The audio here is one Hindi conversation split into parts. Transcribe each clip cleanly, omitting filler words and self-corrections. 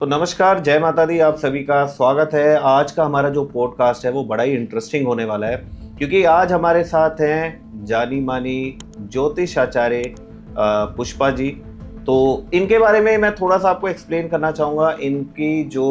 तो नमस्कार, जय माता दी। आप सभी का स्वागत है। आज का हमारा जो पॉडकास्ट है वो बड़ा ही इंटरेस्टिंग होने वाला है, क्योंकि आज हमारे साथ हैं जानी मानी ज्योतिष आचार्य पुष्पा जी। तो इनके बारे में मैं थोड़ा सा आपको एक्सप्लेन करना चाहूँगा। इनकी जो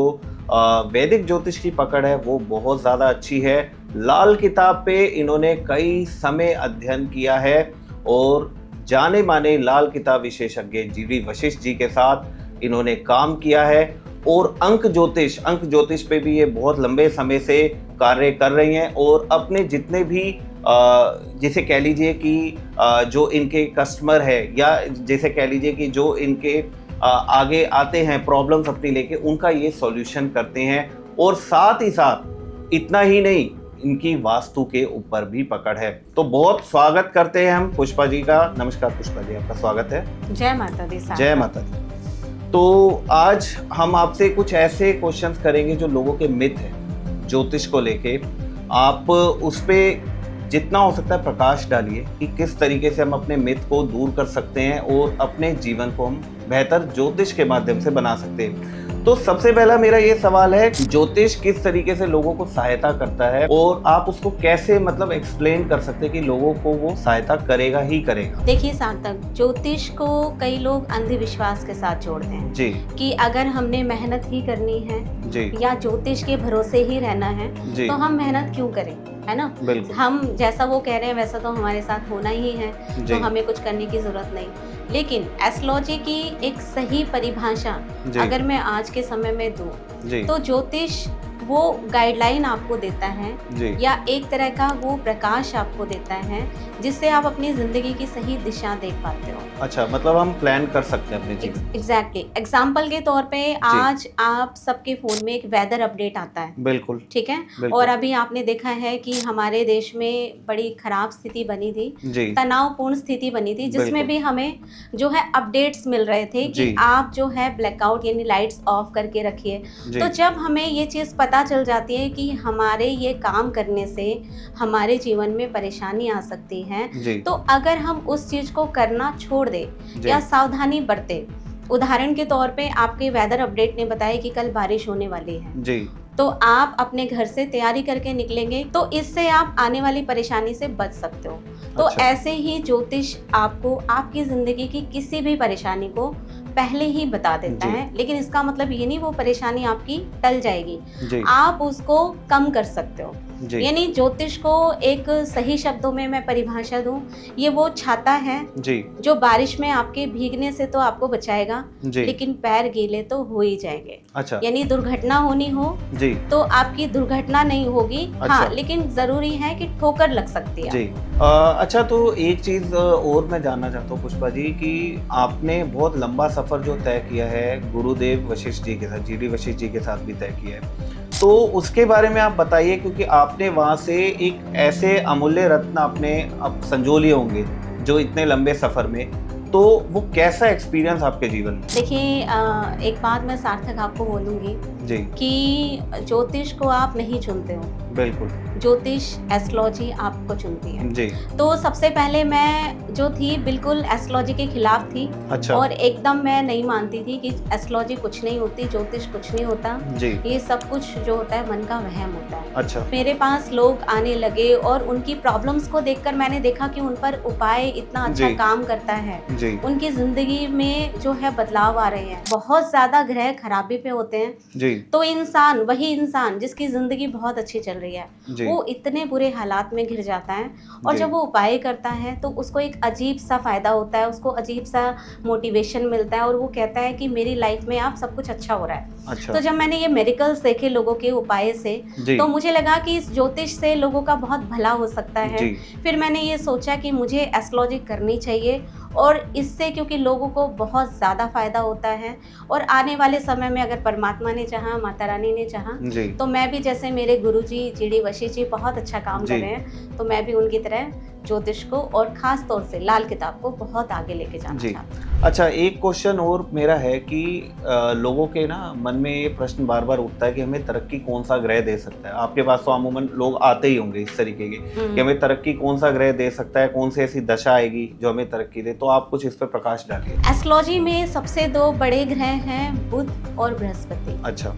वैदिक ज्योतिष की पकड़ है वो बहुत ज़्यादा अच्छी है। लाल किताब पे इन्होंने कई समय अध्ययन किया है और जाने माने लाल किताब विशेषज्ञ जीडी वशिष्ठ जी के साथ इन्होंने काम किया है। और अंक ज्योतिष पे भी ये बहुत लंबे समय से कार्य कर रही हैं और अपने जितने भी जैसे कह लीजिए कि जो इनके कस्टमर है या जैसे कह लीजिए कि जो इनके आगे आते हैं प्रॉब्लम्स अपनी लेके, उनका ये सॉल्यूशन करते हैं। और साथ ही साथ इतना ही नहीं, इनकी वास्तु के ऊपर भी पकड़ है। तो बहुत स्वागत करते हैं हम पुष्पा जी का। नमस्कार पुष्पा जी, आपका स्वागत है। जय माता दी। जय माता दी। तो आज हम आपसे कुछ ऐसे क्वेश्चंस करेंगे जो लोगों के मिथ हैं ज्योतिष को लेके। आप उस पे जितना हो सकता है प्रकाश डालिए कि किस तरीके से हम अपने मिथ को दूर कर सकते हैं और अपने जीवन को हम बेहतर ज्योतिष के माध्यम से बना सकते हैं। तो सबसे पहला मेरा ये सवाल है, ज्योतिष किस तरीके से लोगों को सहायता करता है और आप उसको कैसे मतलब एक्सप्लेन कर सकते हैं कि लोगों को वो सहायता करेगा ही करेगा? देखिए सार्थक, ज्योतिष को कई लोग अंधविश्वास के साथ जोड़ते हैं जी, कि अगर हमने मेहनत ही करनी है जी, या ज्योतिष के भरोसे ही रहना है जी, तो हम मेहनत क्यों करें, है ना। बिल्कुल। हम जैसा वो कह रहे हैं वैसा तो हमारे साथ होना ही है, जी, तो हमें कुछ करने की जरूरत नहीं। लेकिन एस्ट्रोलॉजी की एक सही परिभाषा जी, अगर मैं आज के समय में दूं जी, तो ज्योतिष वो गाइडलाइन आपको देता है जी, या एक तरह का वो प्रकाश आपको देता है जिससे आप अपनी जिंदगी की सही दिशा देख पाते हो। अच्छा, मतलब हम प्लान कर सकते हैं अपने जीवन। एग्जैक्टली। एग्जाम्पल के तौर पे आज आप सबके फोन में एक वेदर अपडेट आता है, बिल्कुल, ठीक है। बिल्कुल। और अभी आपने देखा है कि हमारे देश में बड़ी खराब स्थिति बनी थी, जी, तनावपूर्ण स्थिति बनी थी, जिसमें बिल्कुल। भी हमें जो है अपडेट्स मिल रहे थे जी। कि आप जो है ब्लैकआउट यानी लाइट्स ऑफ करके रखिए। जी, तो जब हमें ये चीज़ पता चल जाती है कि हमारे ये काम करने से हमारे जीवन में परेशानी आ सकती है, जी, तो अगर हम उस चीज़ को करना छोड़ दें जी, या सावधानी बरतें, उदाहरण के तौर पे आपके वेदर अपडेट ने बताया कि कल बारिश होने वाली है, जी, तो आप अपने घर से तैयारी करके निकलेंगे तो इससे आप आने वाली परेशानी से बच सकते हो। तो अच्छा। ऐसे ही ज्योतिष आपको आपकी ज़िंदगी की किसी भी परेशानी को पहले ही बता देता जी। है, लेकिन इसका मतलब ये नहीं वो परेशानी आपकी टल जाएगी, जी, आप उसको कम कर सकते हो। जी, यानी ज्योतिष को एक सही शब्दों में मैं परिभाषा दूं, ये वो छाता है जी, जो बारिश में आपके भीगने से तो आपको बचाएगा, जी, लेकिन पैर गीले तो हो ही जाएंगे। अच्छा, यानी दुर्घटना होनी हो जी, तो आपकी दुर्घटना नहीं होगी, अच्छा। हाँ, लेकिन जरूरी है कि ठोकर लग सकती है। जी। अच्छा, तो एक चीज़ और मैं जानना चाहता हूँ पुष्पा जी कि आपने बहुत लंबा सफ़र जो तय किया है गुरुदेव वशिष्ठ जी के साथ, जीडी वशिष्ठ जी के साथ भी तय किया है, तो उसके बारे में आप बताइए, क्योंकि आपने वहाँ से एक ऐसे अमूल्य रत्न आपने अब संजो लिए होंगे जो इतने लंबे सफ़र में, तो वो कैसा एक्सपीरियंस आपके जीवन में? देखिए, एक बात मैं सार्थक आपको बोलूंगी जी, कि ज्योतिष को आप नहीं चुनते हो, बिल्कुल, ज्योतिष एस्ट्रोलॉजी आपको चुनती है। जी, तो सबसे पहले मैं जो थी बिल्कुल एस्ट्रोलॉजी के खिलाफ थी अच्छा, और एकदम मैं नहीं मानती थी कि एस्ट्रोलॉजी कुछ नहीं होती, ज्योतिष कुछ नहीं होता, जी, ये सब कुछ जो होता है मन का वहम होता है। अच्छा, मेरे पास लोग आने लगे और उनकी प्रॉब्लम्स को देखकर मैंने देखा कि उन पर उपाय इतना अच्छा जी। काम करता है, जी, उनकी जिंदगी में जो है बदलाव आ रहे हैं। बहुत ज्यादा ग्रह खराबी पे होते हैं जी, तो वही इंसान जिसकी जिंदगी बहुत अच्छी चल रही है जी, वो इतने बुरे हालात में घिर जाता है, और जी। जब वो उपाय करता है तो उसको एक अजीब सा फायदा होता है, उसको अजीब सा मोटिवेशन मिलता है और वो कहता है कि मेरी लाइफ में आप सब कुछ अच्छा हो रहा है। अच्छा, तो जब मैंने ये मेरिकल्स देखे लोगों के उपाय से जी, तो मुझे लगा कि इस ज्योतिष से लोगों का बहुत भला हो सकता है। जी, फिर मैंने ये सोचा कि मुझे एस्ट्रोलॉजी करनी चाहिए और इससे क्योंकि लोगों को बहुत ज़्यादा फायदा होता है और आने वाले समय में अगर परमात्मा ने चाहा, माता रानी ने चाहा, जी, तो मैं भी जैसे मेरे गुरुजी जीडी वशिष्ठ जी बहुत अच्छा काम जी। कर रहे हैं, तो मैं भी उनकी तरह ज्योतिष को और खास तौर से लाल किताब को बहुत आगे लेके जाना जी। चाहती हूँ। अच्छा, एक क्वेश्चन और मेरा है कि लोगों के ना मन में ये प्रश्न बार बार उठता है कि हमें तरक्की कौन सा ग्रह दे सकता है। आपके पास तो अमूमन लोग आते ही होंगे इस तरीके के कि हमें तरक्की कौन सा ग्रह दे सकता है, कौन सी ऐसी दशा आएगी जो हमें तरक्की दे। तो आप कुछ इस पर प्रकाश डालिए। एस्ट्रोलॉजी में सबसे दो बड़े ग्रह हैं, बुध और बृहस्पति। अच्छा,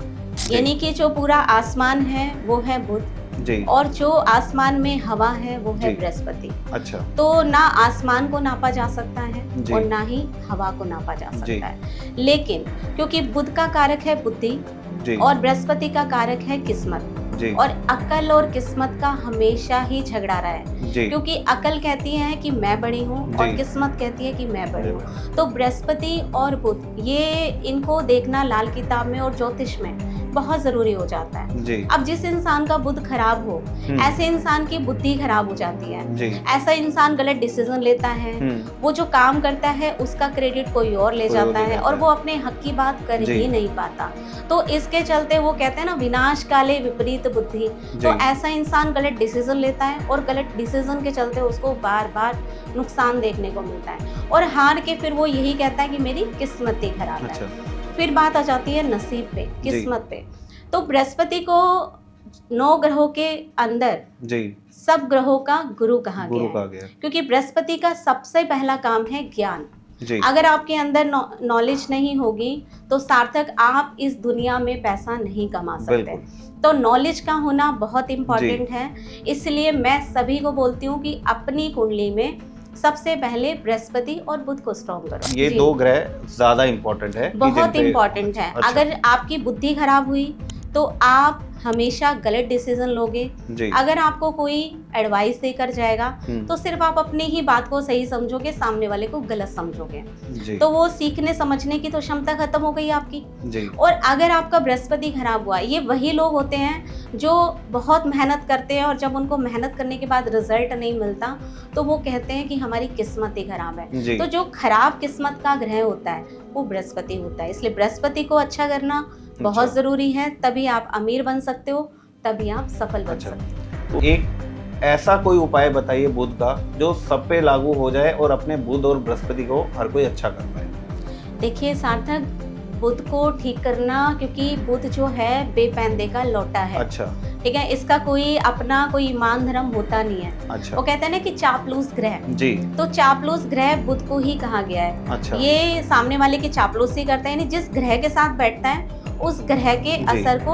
यानी कि जो पूरा आसमान है वो है बुध जी, और जो आसमान में हवा है वो है जी। बृहस्पति। अच्छा, तो ना आसमान को नापा जा सकता है जी। और ना ही हवा को नापा जा जी। सकता है। लेकिन क्योंकि बुध का कारक है बुद्धि जी, और बृहस्पति का कारक है किस्मत, जी, और अकल और किस्मत का हमेशा ही झगड़ा रहा है। जी, क्योंकि अकल कहती है कि मैं बड़ी हूँ और जी। किस्मत कहती है कि मैं बड़ी हूँ। तो बृहस्पति और बुध ये इनको देखना लाल किताब में और ज्योतिष में बहुत जरूरी हो जाता है। जी, अब जिस इंसान का बुध खराब हो, ऐसे इंसान की बुद्धि खराब हो जाती है। जी, ऐसा इंसान गलत डिसीजन लेता है, वो जो काम करता है उसका क्रेडिट कोई और ले जाता है और वो अपने हक की बात कर जी। ही नहीं पाता। तो इसके चलते वो कहते हैं ना, विनाश काले विपरीत बुद्धि। तो ऐसा इंसान गलत डिसीजन लेता है और गलत डिसीजन के चलते उसको बार बार नुकसान देखने को मिलता है और हार के फिर वो यही कहता है कि मेरी किस्मत ही खराब अच्छा, है। फिर बात आ जाती है नसीब पे, किस्मत पे। तो बृहस्पति को 9 ग्रहों के अंदर जी, सब ग्रहों का गुरु कहा गुरु गया का है, गया, क्योंकि बृहस्पति का सबसे पहला काम है ज्ञान। जी, अगर आपके अंदर नॉलेज नहीं होगी तो सार्थक आप इस दुनिया में पैसा नहीं कमा सकते। बिल्कुल। तो नॉलेज का होना बहुत इम्पोर्टेंट है। इसलिए मैं सभी को बोलती हूँ कि अपनी कुंडली में सबसे पहले बृहस्पति और बुध को स्ट्रॉन्ग करो। ये जी। दो ग्रह ज्यादा इम्पोर्टेंट है कि बहुत जिन पे- इम्पोर्टेंट है। अच्छा। अगर आपकी बुद्धि खराब हुई तो आप हमेशा गलत डिसीजन लोगे। जी, अगर आपको कोई एडवाइस देकर जाएगा हम्म, तो सिर्फ आप अपनी ही बात को सही समझोगे, सामने वाले को गलत समझोगे। जी, तो वो सीखने समझने की तो क्षमता खत्म हो गई आपकी। जी, और अगर आपका बृहस्पति खराब हुआ, ये वही लोग होते हैं जो बहुत मेहनत करते हैं और जब उनको मेहनत करने के बाद रिजल्ट नहीं मिलता तो वो कहते हैं कि हमारी किस्मत ही खराब है। जी, तो जो खराब किस्मत का ग्रह होता है वो बृहस्पति होता है। इसलिए बृहस्पति को अच्छा करना बहुत अच्छा। जरूरी है, तभी आप अमीर बन सकते हो, तभी आप सफल बन अच्छा। सकते हो। तो एक ऐसा कोई उपाय बताइए बुध का जो सब पे लागू हो जाए और अपने बुध और बृहस्पति को हर कोई अच्छा कर पाए। देखिए सार्थक, बुध को ठीक करना, क्योंकि बुध जो है बेपैंदे का लौटा है। अच्छा, ठीक है, इसका कोई अपना कोई ईमान धर्म होता नहीं है। अच्छा, वो कहते हैं ना कि चापलूस ग्रह, जी, तो चापलूस ग्रह बुध को ही कहा गया है। अच्छा, ये सामने वाले की चापलूसी करता है, यानी जिस ग्रह के साथ बैठता है उस ग्रह के जी। असर को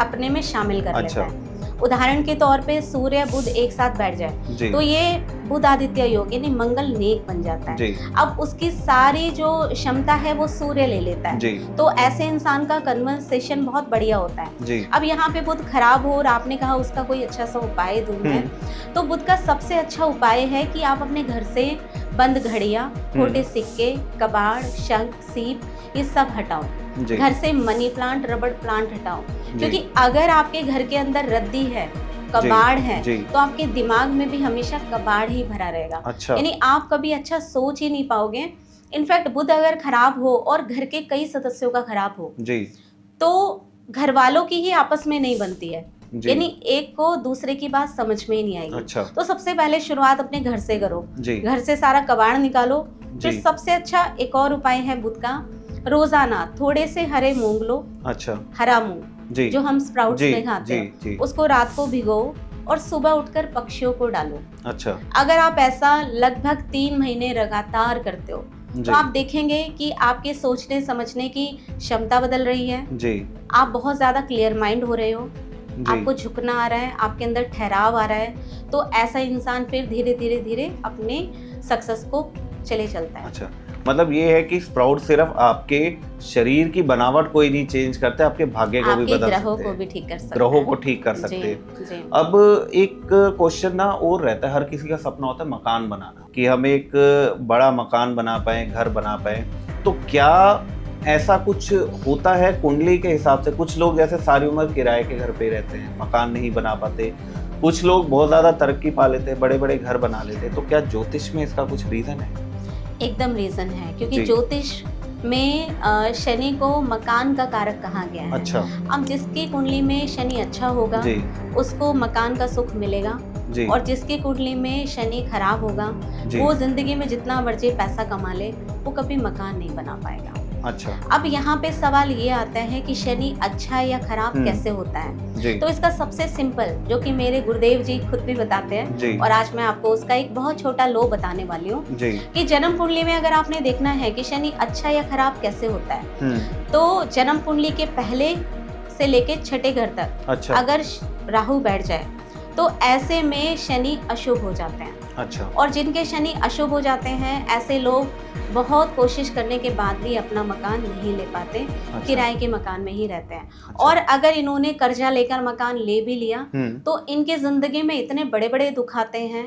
अपने में शामिल कर अच्छा। लेता है। उदाहरण के तौर पे सूर्य बुध एक साथ बैठ जाए जी, तो ये बुध आदित्य योग यानी मंगल नेक बन जाता है। जी, अब उसकी सारी जो क्षमता है वो सूर्य ले लेता है। जी, तो ऐसे इंसान का कन्वर्सेशन बहुत बढ़िया होता है। जी, अब यहाँ पे बुध खराब हो और आपने कहा उसका कोई अच्छा सा उपाय दूं मैं, तो बुध का सबसे अच्छा उपाय है कि आप अपने घर से बंद घड़ियां, खोटे सिक्के, कबाड़, शंख, सीप ये सब हटाओ। जी, घर से मनी प्लांट, रबड़ प्लांट हटाओ। जी, क्योंकि अगर आपके घर के अंदर रद्दी है, कबाड़ है, जी, तो आपके दिमाग में भी हमेशा कबाड़ ही भरा रहेगा। अच्छा, यानी आप कभी अच्छा सोच ही नहीं पाओगे। इनफैक्ट बुध अगर खराब हो और घर के कई सदस्यों का खराब हो जी, तो घर वालों की ही आपस में नहीं बनती है, जी, यानी एक को दूसरे की बात समझ में ही नहीं आएगी। अच्छा, तो सबसे पहले शुरुआत अपने घर से करो। जी, घर से सारा कबाड़ निकालो। फिर जी, सबसे अच्छा एक और उपाय है बुध का, रोजाना थोड़े से हरे मूंग लो, अच्छा, हरा मूंग जी, जो हम स्प्राउट्स जी, में खाते जी, हैं, जी, उसको रात को भिगो और सुबह उठकर पक्षियों को डालो। अच्छा, अगर आप ऐसा लगभग 3 महीने लगातार करते हो जी, तो आप देखेंगे कि आपके सोचने समझने की क्षमता बदल रही है, जी, आप बहुत ज्यादा क्लियर माइंड हो रहे हो, जी, आपको झुकना आ रहा है, आपके अंदर ठहराव आ रहा है। तो ऐसा इंसान फिर धीरे धीरे धीरे अपने सक्सेस को चले चलता है। अच्छा, मतलब ये है कि स्प्राउट सिर्फ आपके शरीर की बनावट को ही नहीं चेंज करते, आपके भाग्य को भी आपके बदल ग्रहों सकते को हैं, भी ठीक कर सकते ग्रहों हैं। को ठीक कर सकते जी, हैं। जी। अब एक क्वेश्चन ना और रहता है, हर किसी का सपना होता है मकान बनाना, कि हम एक बड़ा मकान बना पाए, घर बना पाए। तो क्या ऐसा कुछ होता है कुंडली के हिसाब से? कुछ लोग जैसे सारी उम्र किराए के घर पे रहते हैं, मकान नहीं बना पाते, कुछ लोग बहुत ज्यादा तरक्की पा लेते हैं, बड़े बड़े घर बना लेते हैं। तो क्या ज्योतिष में इसका कुछ रीजन है? एकदम रीजन है, क्योंकि जी। ज्योतिष में शनि को मकान का कारक कहा गया है। अच्छा, अब जिसकी कुंडली में शनि अच्छा होगा जी, उसको मकान का सुख मिलेगा, जी, और जिसकी कुंडली में शनि खराब होगा जी, वो जिंदगी में जितना मर्जी पैसा कमा ले वो कभी मकान नहीं बना पाएगा। अच्छा। अब यहाँ पे सवाल ये आता है कि शनि अच्छा या खराब कैसे होता है। जी। तो इसका सबसे सिंपल, जो कि मेरे गुरुदेव जी खुद भी बताते हैं जी। और आज मैं आपको उसका एक बहुत छोटा लो बताने वाली हूँ कि जन्म कुंडली में अगर आपने देखना है कि शनि अच्छा या खराब कैसे होता है, तो जन्म कुंडली के पहले से लेके छठे घर तक अच्छा। अगर राहु बैठ जाए तो ऐसे में शनि अशुभ हो जाते हैं। अच्छा। और जिनके शनि अशुभ हो जाते हैं, ऐसे लोग बहुत कोशिश करने के बाद भी अपना मकान नहीं ले पाते। अच्छा। किराए के मकान में ही रहते हैं। अच्छा। और अगर इन्होंने कर्जा लेकर मकान ले भी लिया तो इनके जिंदगी में इतने बड़े बड़े दुख आते हैं,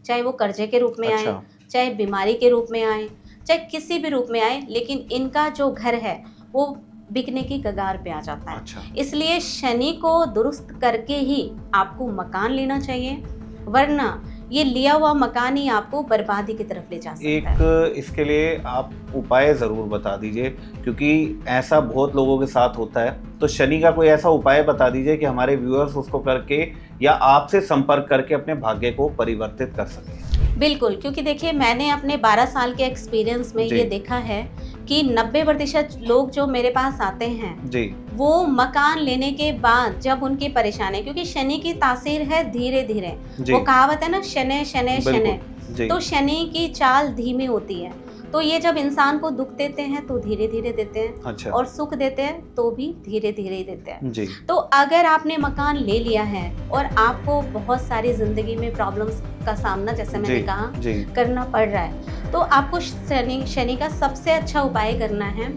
चाहे वो कर्जे के रूप में आए, चाहे बीमारी के रूप में आए, चाहे किसी भी रूप में आए, लेकिन इनका जो घर है वो बिकने की कगार पे आ जाता है। अच्छा। इसलिए शनि को दुरुस्त करके ही आपको मकान लेना चाहिए, वरना ये लिया हुआ मकान ही आपको बर्बादी की तरफ ले जा सकता है। इसके लिए आप उपाय ज़रूर बता दीजिए, क्योंकि ऐसा बहुत लोगों के साथ होता है। तो शनि का कोई ऐसा उपाय बता दीजिए कि हमारे व्यूअर्स उसको करके या आपसे संपर्क करके अपने भाग्य को परिवर्तित कर सकें। बिल्कुल, क्योंकि देखिए मैंने अपने 12 साल के एक्सपीरियंस में ये देखा है कि 90% लोग जो मेरे पास आते हैं जी, वो मकान लेने के बाद जब उनकी परेशानी, क्योंकि शनि की तासीर है धीरे धीरे, वो कहावत है ना, शनै शनै शनै, तो शनि की चाल धीमी होती है। तो ये जब इंसान को दुख देते हैं तो धीरे धीरे देते हैं। अच्छा। और सुख देते हैं तो भी धीरे धीरे ही देते हैं जी। तो अगर आपने मकान ले लिया है और आपको बहुत सारी जिंदगी में प्रॉब्लम्स का सामना, जैसे मैंने कहा, करना पड़ रहा है, तो आपको शनि का सबसे अच्छा उपाय करना है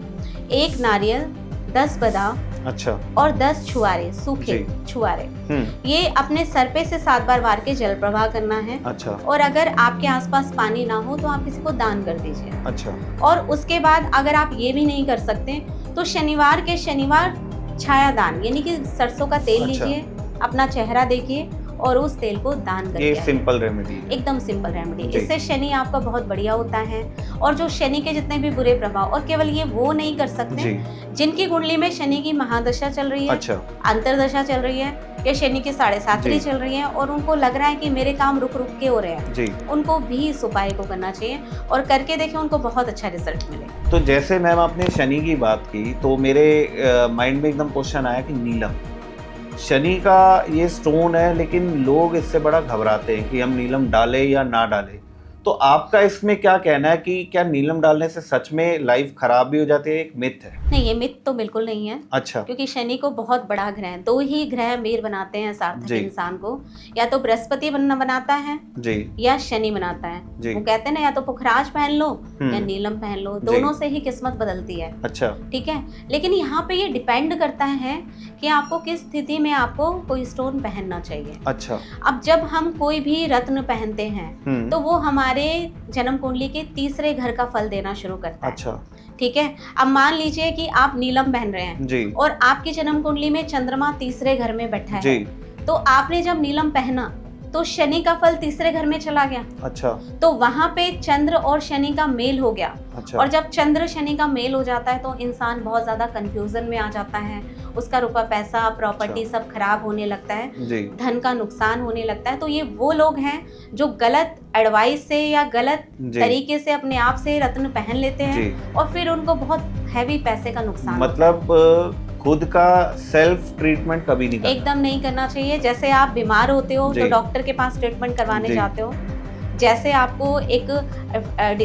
1 नारियल, 10 बादाम, अच्छा, और 10 छुआरे, सूखे छुआरे, ये अपने सर पे से 7 बार वार के जल प्रवाह करना है। अच्छा। और अगर आपके आसपास पानी ना हो तो आप किसी को दान कर दीजिए। अच्छा। और उसके बाद अगर आप ये भी नहीं कर सकते तो शनिवार के शनिवार छाया दान, यानी कि सरसों का तेल लीजिए, अपना चेहरा देखिए और उस तेल को दान करिए। ये सिंपल रेमेडी है, एकदम सिंपल रेमेडी। इससे शनि आपका बहुत बढ़िया होता है। और जो शनि के जितने भी बुरे प्रभाव, और केवल ये वो नहीं कर सकते जिनकी कुंडली में शनि की महादशा चल रही है, अच्छा, अंतरदशा चल रही है, या शनि की 7.5 चल रही है और उनको लग रहा है कि मेरे काम रुक रुक के हो रहे हैं, उनको भी इस उपाय को करना चाहिए और करके देखें, उनको बहुत अच्छा रिजल्ट मिलेगा। तो जैसे मैम आपने शनि की बात की तो मेरे माइंड में एकदम क्वेश्चन आया कि नीलम, शनि का ये स्टोन है, लेकिन लोग इससे बड़ा घबराते हैं कि हम नीलम डालें या ना डालें। तो आपका इसमें क्या कहना है कि क्या नीलम डालने से सच में लाइफ खराब भी हो जाती है? एक मिथ है। नहीं, ये मिथ तो बिल्कुल नहीं है। अच्छा। क्योंकि शनि को बहुत बड़ा ग्रह है, 2 ही ग्रह मेर बनाते हैं सार्थक इंसान को, या तो बृहस्पति बनाता है जी, या शनि बनाता है जी। वो कहते हैं ना, या तो पुखराज पहन लो या नीलम पहन लो, दोनों से ही किस्मत बदलती है। अच्छा, ठीक है। लेकिन यहाँ पे ये डिपेंड करता है कि आपको किस स्थिति में आपको कोई स्टोन पहनना चाहिए। अच्छा। अब जब हम कोई भी रत्न पहनते हैं तो वो हमारे जन्म कुंडली के 3रे घर का फल देना शुरू करता है। अच्छा, ठीक है। अब मान लीजिए कि आप नीलम पहन रहे हैं जी, और आपकी जन्म कुंडली में चंद्रमा 3रे घर में बैठा है, तो आपने जब नीलम पहना तो शनि का फल 3रे घर में चला गया। अच्छा। तो वहां पे चंद्र और शनि का मेल हो गया। अच्छा। और जब चंद्र शनि का मेल हो जाता है तो इंसान बहुत ज्यादा कंफ्यूजन में आ जाता है, उसका रुपया पैसा प्रॉपर्टी सब खराब होने लगता है, धन का नुकसान होने लगता है। तो ये वो लोग हैं जो गलत एडवाइस से या गलत तरीके से अपने आप से रत्न पहन लेते हैं और फिर उनको बहुत हैवी पैसे का नुकसान, मतलब खुद का सेल्फ ट्रीटमेंट कभी नहीं करना, एकदम नहीं करना चाहिए। जैसे आप बीमार होते हो तो डॉक्टर के पास ट्रीटमेंट करवाने जाते हो, जैसे आपको एक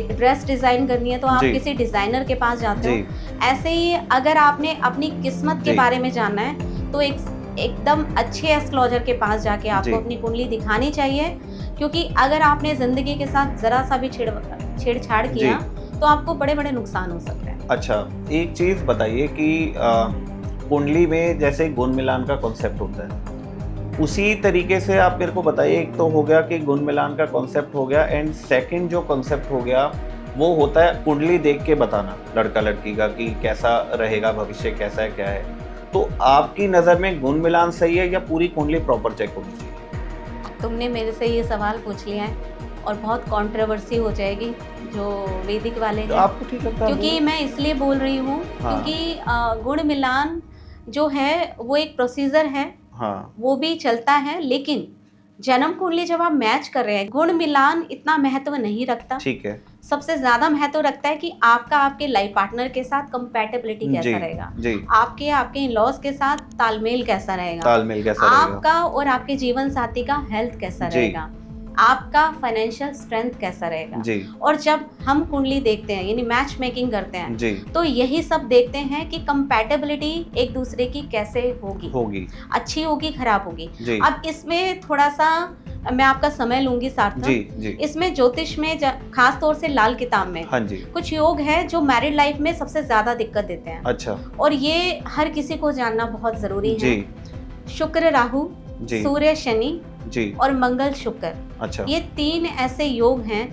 ड्रेस डिजाइन करनी है तो आप किसी डिजाइनर के पास जाते हो, ऐसे ही अगर आपने अपनी किस्मत के बारे में जानना है तो एकदम अच्छे एस्ट्रोलॉजर के पास जाके आपको अपनी कुंडली दिखानी चाहिए, क्योंकि अगर आपने जिंदगी के साथ जरा सा भी छेड़छाड़ किया तो आपको बड़े बड़े नुकसान हो सकते हैं। अच्छा, एक चीज बताइए कि कुंडली में जैसे गुण मिलान का कॉन्सेप्ट होता है, उसी तरीके से आप मेरे को बताइए। एक तो हो गया कि गुण मिलान का कॉन्सेप्ट हो गया, एंड सेकंड जो कॉन्सेप्ट हो गया वो होता है कुंडली देख के बताना लड़का लड़की का कि कैसा रहेगा भविष्य, कैसा है, क्या है। तो आपकी नज़र में गुण मिलान सही है या पूरी कुंडली प्रॉपर चेक होनी चाहिए? तुमने मेरे से ये सवाल पूछ लिया है और बहुत कंट्रोवर्सी हो जाएगी जो वैदिक वाले हैं। आपको ठीक लगता है? क्योंकि मैं इसलिए बोल रही हूँ क्योंकि गुण मिलान जो है वो एक प्रोसीजर है, हाँ, वो भी चलता है, लेकिन जन्म कुंडली जब आप मैच कर रहे हैं, गुण मिलान इतना महत्व नहीं रखता। ठीक है। सबसे ज्यादा महत्व रखता है कि आपका आपके लाइफ पार्टनर के साथ कंपैटिबिलिटी कैसा रहेगा, आपके आपके इन-लॉज के साथ तालमेल कैसा रहेगा, आपका और आपके जीवन साथी का हेल्थ कैसा रहेगा, आपका फाइनेंशियल स्ट्रेंथ कैसा रहेगा जी। और जब हम कुंडली देखते हैं यानी मैच मेकिंग करते हैं जी। तो यही सब देखते हैं कि कंपैटिबिलिटी एक दूसरे की कैसे होगी, अच्छी होगी, खराब होगी। अब इसमें थोड़ा सा मैं आपका समय लूंगी सार्थक। इसमें ज्योतिष में खास तौर से लाल किताब में कुछ योग है जो मैरिड लाइफ में सबसे ज्यादा दिक्कत देते हैं। अच्छा। और ये हर किसी को जानना बहुत जरूरी है। शुक्र राहु, सूर्य शनि जी और मंगल शुक्र। अच्छा। ये 3 ऐसे योग हैं,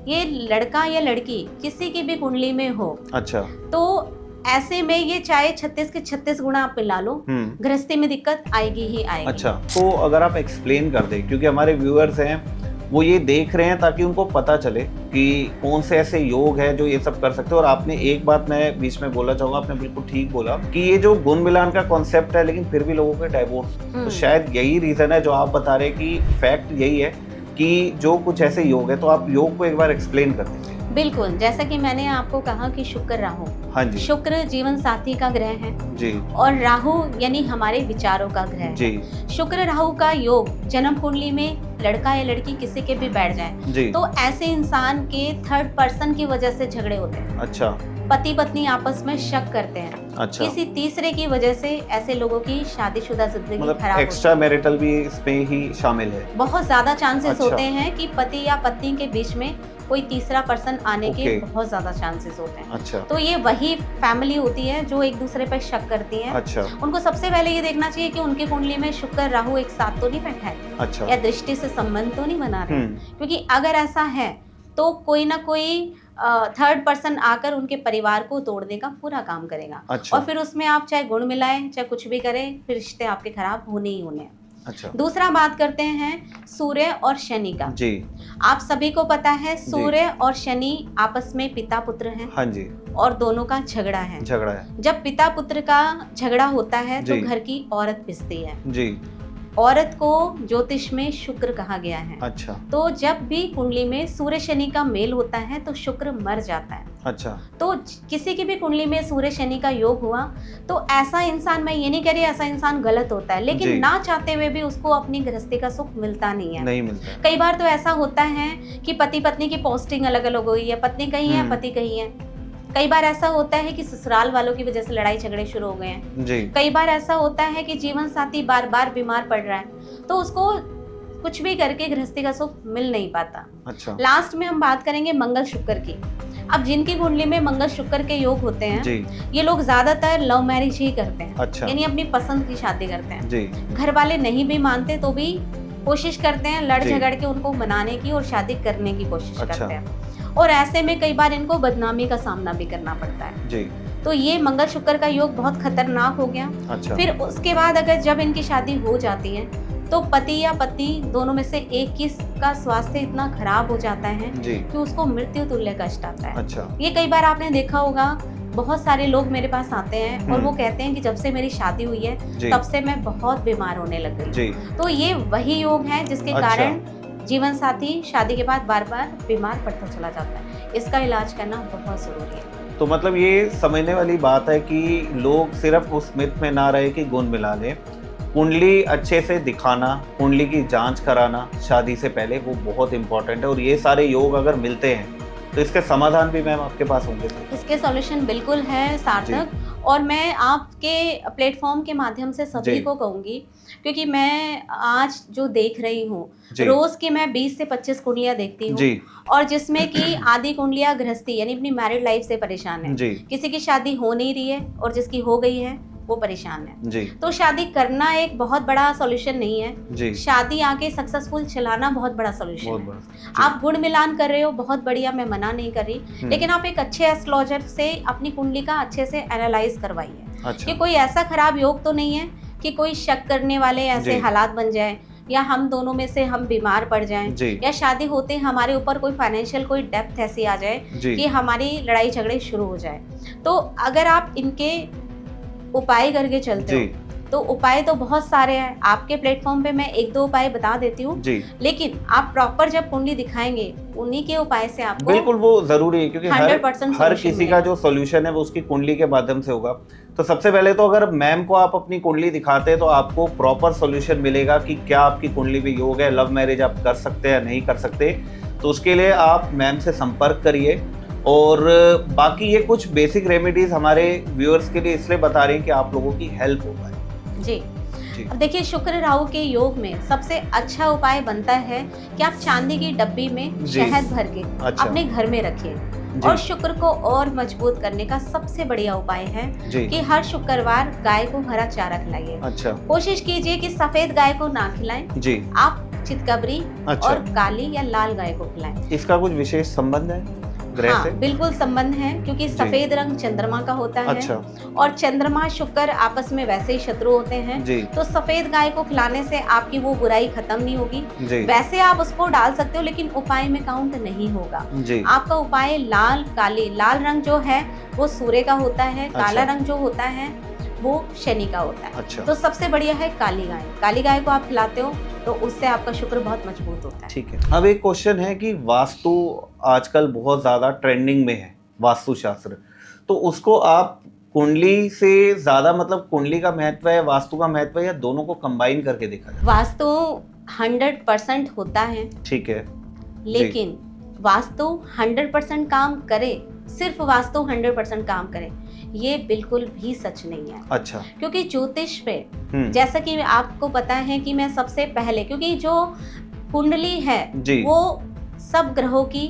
ये लड़का या लड़की किसी की भी कुंडली में हो। अच्छा। तो ऐसे में ये चाहे 36 के 36 गुना आप मिला लो, गृहस्थी में दिक्कत आएगी ही आएगी। अच्छा। तो अगर आप एक्सप्लेन कर दें, क्योंकि हमारे व्यूअर्स हैं वो ये देख रहे हैं ताकि उनको पता चले कि कौन से ऐसे योग है जो ये सब कर सकते हैं। और आपने एक बात मैं बीच में बोला चाहूंगा, आपने बिल्कुल ठीक बोला कि ये जो गुण मिलान का कॉन्सेप्ट है लेकिन फिर भी लोगों के डाइवोर्स, तो शायद यही रीजन है जो आप बता रहे कि फैक्ट यही है कि जो कुछ ऐसे योग है। तो आप योग को एक बार एक्सप्लेन कर दीजिए। बिल्कुल, जैसा कि मैंने आपको कहा कि शुक्र राहु, हाँ जी। शुक्र जीवन साथी का ग्रह है जी। और राहु यानी हमारे विचारों का ग्रह है जी। शुक्र राहु का योग जन्म कुंडली में लड़का या लड़की किसी के भी बैठ जाए तो ऐसे इंसान के थर्ड पर्सन की वजह से झगड़े होते हैं। अच्छा। पति पत्नी आपस में शक करते हैं। अच्छा। किसी तीसरे की वजह से ऐसे लोगों की शादीशुदा जिंदगी खराब एक्स्ट्रा मैरिटल भी इसमें ही शामिल है। बहुत ज्यादा चांसेस होते हैं कि पति या पत्नी के बीच में कोई तीसरा पर्सन आने के बहुत ज्यादा चांसेस होते हैं। अच्छा। तो ये वही फैमिली होती है जो एक दूसरे पर शक करती है। अच्छा। उनको सबसे पहले ये देखना चाहिए कि उनकी कुंडली में शुक्र राहु एक साथ तो नहीं बैठा है। अच्छा। या दृष्टि से संबंध तो नहीं बना रहे, क्योंकि अगर ऐसा है तो कोई ना कोई थर्ड पर्सन आकर उनके परिवार को तोड़ने का पूरा काम करेगा। अच्छा। और फिर उसमें आप चाहे गुण मिलाएं चाहे कुछ भी करें, फिर रिश्ते आपके खराब होने ही होने हैं। अच्छा। दूसरा बात करते हैं सूर्य और शनि का जी। आप सभी को पता है सूर्य और शनि आपस में पिता पुत्र हैं। हाँ जी। और दोनों का झगड़ा है। जब पिता पुत्र का झगड़ा होता है तो घर की औरत पिसती है जी। औरत को ज्योतिष में शुक्र कहा गया है। अच्छा। तो जब भी कुंडली में सूर्य शनि का मेल होता है तो शुक्र मर जाता है। अच्छा। तो किसी की भी कुंडली में सूर्य शनि का योग हुआ तो ऐसा इंसान, मैं ये नहीं कह रही ऐसा इंसान गलत होता है, लेकिन ना चाहते हुए भी उसको अपनी गृहस्थी का सुख मिलता नहीं है। नहीं मिलता। कई बार तो ऐसा होता है कि पति पत्नी की पोस्टिंग अलग अलग हो गई है, पत्नी कहीं है पति कहीं है। कई बार ऐसा होता है कि ससुराल वालों की वजह से लड़ाई झगड़े शुरू हो गए हैं जी। कई बार ऐसा होता है कि जीवन साथी बार बार बीमार पड़ रहा है तो उसको कुछ भी करके गृहस्थी का सुख मिल नहीं पाता। अच्छा। लास्ट में हम बात करेंगे मंगल शुक्र की। अब जिनकी कुंडली में मंगल शुक्र के योग होते हैं जी। ये लोग ज्यादातर लव मैरिज ही करते हैं। अच्छा। यानी अपनी पसंद की शादी करते हैं जी। घर वाले नहीं भी मानते तो भी कोशिश करते हैं लड़ झगड़ के उनको मनाने की और शादी करने की कोशिश करते हैं। और ऐसे में कई बार इनको बदनामी का सामना भी करना पड़ता है जी। तो ये मंगल शुक्र का योग बहुत खतरनाक हो गया। अच्छा। फिर उसके बाद अगर जब इनकी शादी हो जाती है तो पति या पत्नी दोनों में से एक की का स्वास्थ्य इतना खराब हो जाता है कि उसको मृत्यु तुल्य कष्ट आता है। अच्छा। ये कई बार आपने देखा होगा, बहुत सारे लोग मेरे पास आते हैं और वो कहते हैं कि जब से मेरी शादी हुई है तब से मैं बहुत बीमार होने लग गई। तो ये वही योग है जिसके कारण जीवन साथी शादी के बाद बार बार बीमार पड़ता चला जाता है। इसका इलाज करना बहुत जरूरी है। तो मतलब ये समझने वाली बात है कि लोग सिर्फ उस मिथ में ना रहे कि गुण मिला लें, कुंडली अच्छे से दिखाना, कुंडली की जांच कराना शादी से पहले वो बहुत इंपॉर्टेंट है। और ये सारे योग अगर मिलते हैं तो इसके समाधान भी मैम आपके पास होंगे? इसके सॉल्यूशन बिल्कुल है सार्थक, और मैं आपके प्लेटफॉर्म के माध्यम से सभी को कहूंगी, क्योंकि मैं आज जो देख रही हूँ रोज की मैं 20 से 25 कुंडलियां देखती हूँ, और जिसमें कि आधी कुंडलियां गृहस्थी यानी अपनी मैरिड लाइफ से परेशान है, किसी की शादी हो नहीं रही है और जिसकी हो गई है वो परेशान है जी। तो शादी करना एक बहुत बड़ा सॉल्यूशन नहीं है जी। शादी आके सक्सेसफुल चलाना बहुत बड़ा सॉल्यूशन है। आप गुण मिलान कर रहे हो, बहुत बढ़िया, मैं मना नहीं कर रही, लेकिन आप एक अच्छे एस्ट्रोलॉजर से अपनी कुंडली का अच्छे से एनालाइज करवाइए। अच्छा। कि कोई ऐसा खराब योग तो नहीं है कि कोई शक करने वाले ऐसे हालात बन जाए, या हम दोनों में से हम बीमार पड़ जाएं, या शादी होते हमारे ऊपर कोई फाइनेंशियल कोई डेप्थ ऐसी आ जाए कि हमारी लड़ाई झगड़े शुरू हो जाए। तो अगर आप इनके उपाय करके चलते हो तो उपाय तो बहुत सारे हैं, आपके प्लेटफॉर्म पे मैं 1-2 उपाय बता देती हूँ, जी, लेकिन आप प्रॉपर जब कुंडली दिखाएंगे उन्हीं के उपाय से आपको बिल्कुल वो जरूरी है, क्योंकि 100% हर solution किसी का जो सॉल्यूशन है वो उसकी कुंडली के माध्यम से होगा। तो सबसे पहले तो अगर मैम को आप अपनी कुंडली दिखाते हैं तो आपको प्रॉपर सॉल्यूशन मिलेगा कि क्या आपकी कुंडली में योग है, लव मैरिज आप कर सकते हैं या नहीं कर सकते। तो उसके लिए आप मैम से संपर्क करिए। और बाकी ये कुछ बेसिक रेमेडीज हमारे व्यूअर्स के लिए इसलिए बता रहे हैं कि आप लोगों की हेल्प हो पाए। जी। जी। अब देखिए, शुक्र राहु के योग में सबसे अच्छा उपाय बनता है कि आप चांदी की डब्बी में जी। शहद भर के अच्छा। अपने घर में रखिए। जी। और शुक्र को और मजबूत करने का सबसे बढ़िया उपाय है जी। कि हर शुक्रवार गाय को हरा चारा खिलाइए। अच्छा। कोशिश कीजिए कि सफेद गाय को ना खिलाएं, जी। आप चितकबरी अच्छा। और काली या लाल गाय को खिलाएं। इसका कुछ विशेष संबंध है ग्रह हाँ, से? बिल्कुल संबंध है, क्योंकि सफेद रंग चंद्रमा का होता है। अच्छा। और चंद्रमा शुक्र आपस में वैसे ही शत्रु होते हैं। जी। तो सफेद गाय को खिलाने से आपकी वो बुराई खत्म नहीं होगी। जी। वैसे आप उसको डाल सकते हो, लेकिन उपाय में काउंट नहीं होगा। जी। आपका उपाय लाल काली, लाल रंग जो है वो सूर्य का होता है, काला अच्छा। रंग जो होता है वो शनि का होता है। अच्छा। तो सबसे बढ़िया है काली गाय। काली गाय को आप खिलाते हो तो उससे आपका शुक्र बहुत मजबूत होता है। ठीक है। अब एक क्वेश्चन है कि वास्तु आजकल बहुत ज्यादा ट्रेंडिंग में है, वास्तुशास्त्र, तो उसको आप कुंडली से ज्यादा, मतलब कुंडली का महत्व है, वास्तु का महत्व है, या दोनों को कंबाइन करके देखा जाए? वास्तु 100% होता है, ठीक है। लेकिन वास्तु 100% काम करे, सिर्फ वास्तु 100% काम करे, ये बिल्कुल भी सच नहीं है। अच्छा। क्योंकि ज्योतिष पे जैसा कि आपको पता है कि मैं सबसे पहले, क्योंकि जो कुंडली है जी। वो सब ग्रहों की,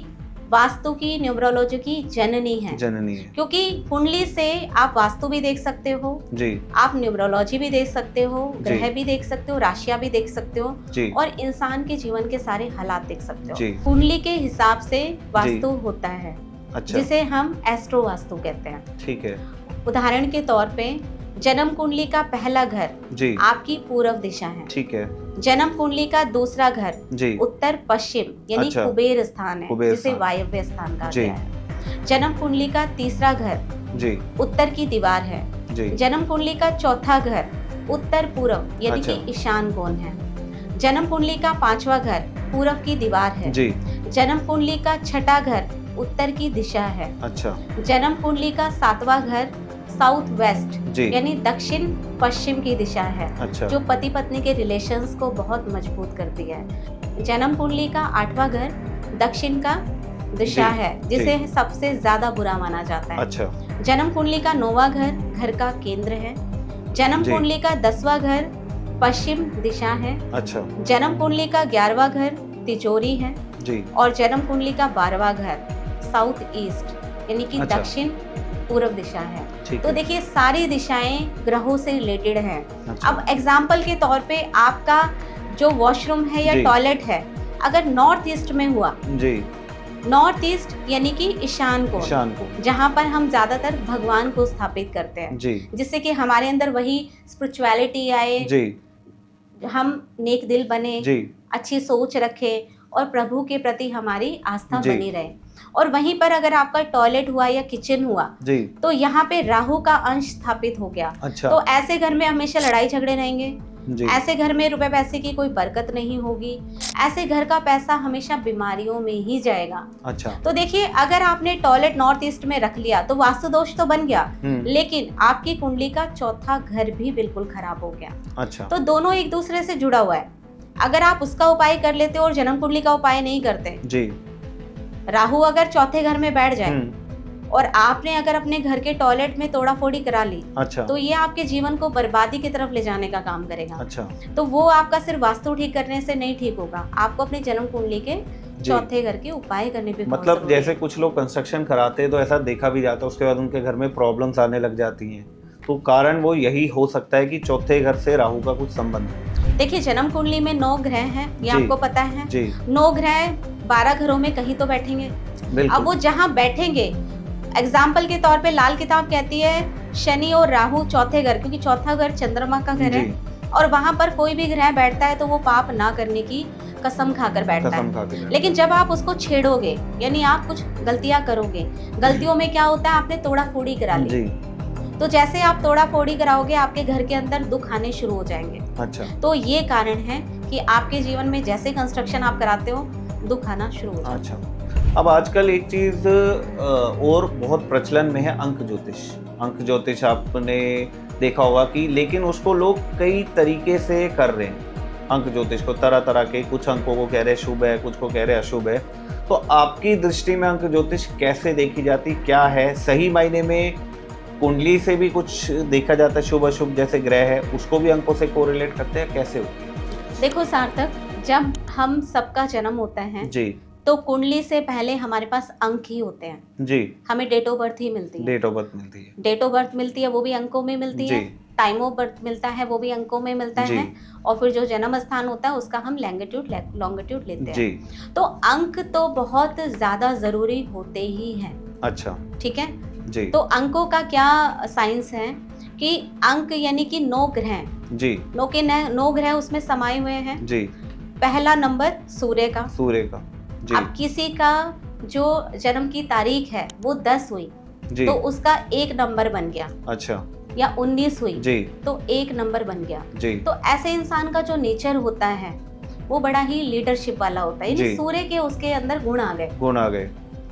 वास्तु की, न्यूमरोलॉजी की जननी है। जननी है। क्योंकि कुंडली से आप वास्तु भी देख सकते हो जी। आप न्यूमरोलॉजी भी देख सकते हो, जी। ग्रह भी देख सकते हो, राशियां भी देख सकते हो, जी। और इंसान के जीवन के सारे हालात देख सकते जी। हो। कुंडली के हिसाब से वास्तु होता है, अच्छा। जिसे हम एस्ट्रो वास्तु कहते हैं। ठीक है। उदाहरण के तौर पे जन्म कुंडली का पहला घर जी। आपकी पूर्व दिशा है। ठीक है। जन्म कुंडली का दूसरा घर जी। उत्तर पश्चिम यानी अच्छा। कुबेर स्थान है, कुबेर जिसे स्थान। वायव्य स्थान कहा जी। गया है। जन्म कुंडली का तीसरा घर जी। उत्तर की दीवार है। जी। जन्म कुंडली का चौथा घर उत्तर पूर्व यानी अच्छा। कि ईशान कोण है। जन्म कुंडली का पांचवा घर पूर्व की दीवार है। जी। जन्म कुंडली का छठा घर उत्तर की दिशा है। अच्छा। जन्म कुंडली का सातवां घर साउथ वेस्ट जी। यानी दक्षिण पश्चिम की दिशा है, अच्छा। जो पति पत्नी के रिलेशंस को बहुत मजबूत करती है। जन्म कुंडली का आठवां घर दक्षिण का दिशा जी। है, जिसे सबसे ज्यादा बुरा माना जाता है। अच्छा। जन्म कुंडली का 9वां घर घर का केंद्र है। जन्म जी। कुंडली का 10वां घर पश्चिम दिशा है। अच्छा। जन्म कुंडली का 11वां घर तिजोरी है। जी। और जन्म कुंडली का 12वां घर साउथ ईस्ट यानी कि अच्छा। दक्षिण पूर्व दिशा है। ठीक तो है। देखिए, सारी दिशाएं ग्रहों से रिलेटेड हैं। अच्छा। अब एग्जाम्पल के तौर पे आपका जो वॉशरूम है या जी। टॉयलेट है, अगर नॉर्थ ईस्ट में हुआ, जी। नॉर्थ ईस्ट यानी कि ईशान कोण, ईशान को। जहाँ पर हम ज्यादातर भगवान को स्थापित करते हैं, जी। जिससे कि हमारे अंदर वही स्पिरिचुअलिटी आए, जी। हम नेक दिल बने, जी। अच्छी सोच रखें और प्रभु के प्रति हमारी आस्था जी। बनी रहे। और वहीं पर अगर आपका टॉयलेट हुआ या किचन हुआ, जी। तो यहाँ पे राहु का अंश स्थापित हो गया। अच्छा। तो ऐसे घर में हमेशा लड़ाई झगड़े रहेंगे। जी। ऐसे घर में रुपए पैसे की कोई बरकत नहीं होगी। ऐसे घर का पैसा हमेशा बीमारियों में ही जाएगा। अच्छा। तो देखिए, अगर आपने टॉयलेट नॉर्थ ईस्ट में रख लिया तो वास्तु दोष तो बन गया, लेकिन आपकी कुंडली का चौथा घर भी बिल्कुल खराब हो गया। अच्छा। तो दोनों एक दूसरे से जुड़ा हुआ है। अगर आप उसका उपाय कर लेते हो और जन्म कुंडली का उपाय नहीं करते, जी। राहु अगर चौथे घर में बैठ जाए और आपने अगर अपने घर के टॉयलेट में तोड़ा फोड़ी करा ली, अच्छा। तो ये आपके जीवन को बर्बादी की तरफ ले जाने का काम करेगा। अच्छा। तो वो आपका सिर्फ वास्तु ठीक करने से नहीं ठीक होगा, आपको अपने जन्म कुंडली के चौथे घर के उपाय करने पे बहुत मतलब जरूरी जैसे है। कुछ लोग कंस्ट्रक्शन कराते हैं तो ऐसा देखा भी जाता है, उसके बाद उनके घर में प्रॉब्लम्स आने लग जाती हैं, तो कारण वो यही हो सकता है कि चौथे घर से राहु का कुछ संबंध है। देखिए, जन्म कुंडली में 9 ग्रह हैं, ये जी। आपको पता है। जी। 9 ग्रह 12 घरों में कहीं तो बैठेंगे। बिल्कुल। अब वो जहाँ बैठेंगे, एग्जाम्पल के तौर पे लाल किताब कहती है शनि और राहु चौथे घर, क्योंकि चौथा घर चंद्रमा का घर है, और वहां पर कोई भी ग्रह बैठता है तो वो पाप ना करने की कसम खाकर बैठता है। लेकिन जब आप उसको छेड़ोगे, यानी आप कुछ गलतियां करोगे, गलतियों में क्या होता है, आपने तोड़ा फोड़ी करा ली, तो जैसे आप तोड़ा फोड़ी कराओगे आपके घर के अंदर दुख आने शुरू हो जाएंगे। अच्छा। तो ये कारण है कि आपके जीवन में जैसे कंस्ट्रक्शन आप कराते हो दुख आना शुरू हो जाता है। अच्छा, अब आजकल एक चीज और बहुत प्रचलन में है, अंक ज्योतिष। अंक ज्योतिष आपने देखा होगा कि, लेकिन उसको लोग कई तरीके से कर रहे हैं। अंक ज्योतिष को तरह तरह के, कुछ अंकों को कह रहे शुभ है, कुछ को कह रहे अशुभ है। तो आपकी दृष्टि में अंक ज्योतिष कैसे देखी जाती, क्या है? सही मायने में कुंडली से भी कुछ देखा जाता है, शुभ अशुभ जैसे ग्रह है उसको भी अंकों से कोरिलेट करते हैं, कैसे होती है? देखो सार्थक, जब हम सबका जन्म होता है जी, तो कुंडली से पहले हमारे पास अंक ही होते हैं जी। हमें डेट ऑफ बर्थ ही मिलती है। डेट ऑफ बर्थ मिलती है। डेट ऑफ बर्थ मिलती है वो भी अंकों में मिलती जी। है। टाइम ऑफ बर्थ मिलता है वो भी अंकों में मिलता जी। है। और फिर जो जन्म स्थान होता है उसका हम लैंगिट्यूड लॉन्गिट्यूड लेते जी। हैं। तो अंक तो बहुत ज्यादा जरूरी होते ही हैं। अच्छा। ठीक है जी। तो अंकों का क्या साइंस है कि अंक यानी कि 9 ग्रह, जी। 9 ग्रह उसमें समाये हुए हैं। जी। पहला नंबर सूर्य का। सूर्य का। जी। अब किसी का जो जन्म की तारीख है वो 10 हुई जी। तो उसका 1 नंबर बन गया। अच्छा। या 19 हुई जी। तो 1 नंबर बन गया। जी। तो ऐसे इंसान का जो नेचर होता है वो बड़ा ही लीडरशिप वाला होता है, यानी सूर्य के उसके अंदर गुण आ गए। गुण आ गए।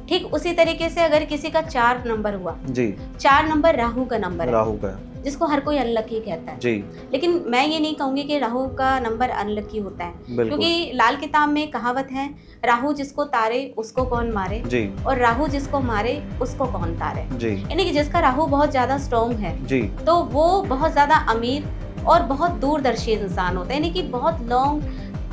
ठीक उसी तरीके से अगर किसी का 4 नंबर हुआ, जी। 4 नंबर राहु का नंबर है, राहु का, जिसको हर कोई अनलकी कहता है। जी। लेकिन मैं ये नहीं कहूंगी कि राहु का नंबर अनलकी होता है, बिल्कुल। क्योंकि लाल किताब में कहावत है, राहु जिसको तारे उसको कौन मारे, जी। और राहु जिसको मारे उसको कौन तारे। जी। यानी कि जिसका राहु बहुत ज्यादा स्ट्रॉन्ग है जी। तो वो बहुत ज्यादा अमीर और बहुत दूरदर्शी इंसान होता है, यानी कि बहुत लॉन्ग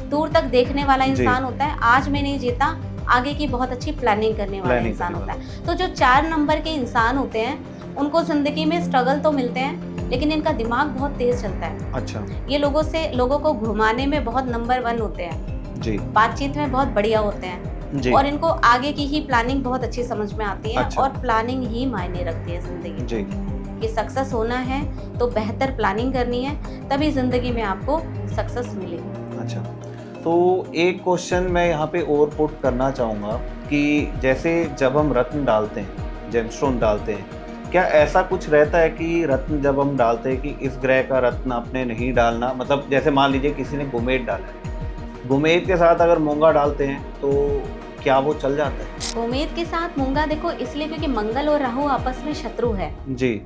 दूर तक देखने वाला इंसान होता है। आज में नहीं जीता, आगे की बहुत अच्छी प्लानिंग करने वाला इंसान होता है। तो जो 4 नंबर के इंसान होते हैं उनको जिंदगी में स्ट्रगल तो मिलते हैं, लेकिन इनका दिमाग बहुत तेज चलता है। अच्छा। ये लोगों को घुमाने में बहुत नंबर 1 होते हैं। जी। बातचीत में बहुत बढ़िया होते हैं। जी। और इनको आगे की ही प्लानिंग बहुत अच्छी समझ में आती है। अच्छा। और प्लानिंग ही मायने रखती है जिंदगी में। जी। कि सक्सेस होना है तो बेहतर प्लानिंग करनी है, तभी जिंदगी में आपको सक्सेस मिलेगी। अच्छा, तो एक क्वेश्चन मैं यहाँ पे और पुट करना चाहूँगा कि जैसे जब हम रत्न डालते हैं, जेमस्टोन डालते हैं, क्या ऐसा कुछ रहता है कि रत्न जब हम डालते हैं कि इस ग्रह का रत्न आपने नहीं डालना? मतलब जैसे मान लीजिए किसी ने गुमेट डाला है, गुमेट के साथ अगर मूंगा डालते हैं तो क्या वो चल जाता है? गुमेत के साथ मूंगा देखो इसलिए क्योंकि मंगल और राहु आपस में शत्रु है। जी।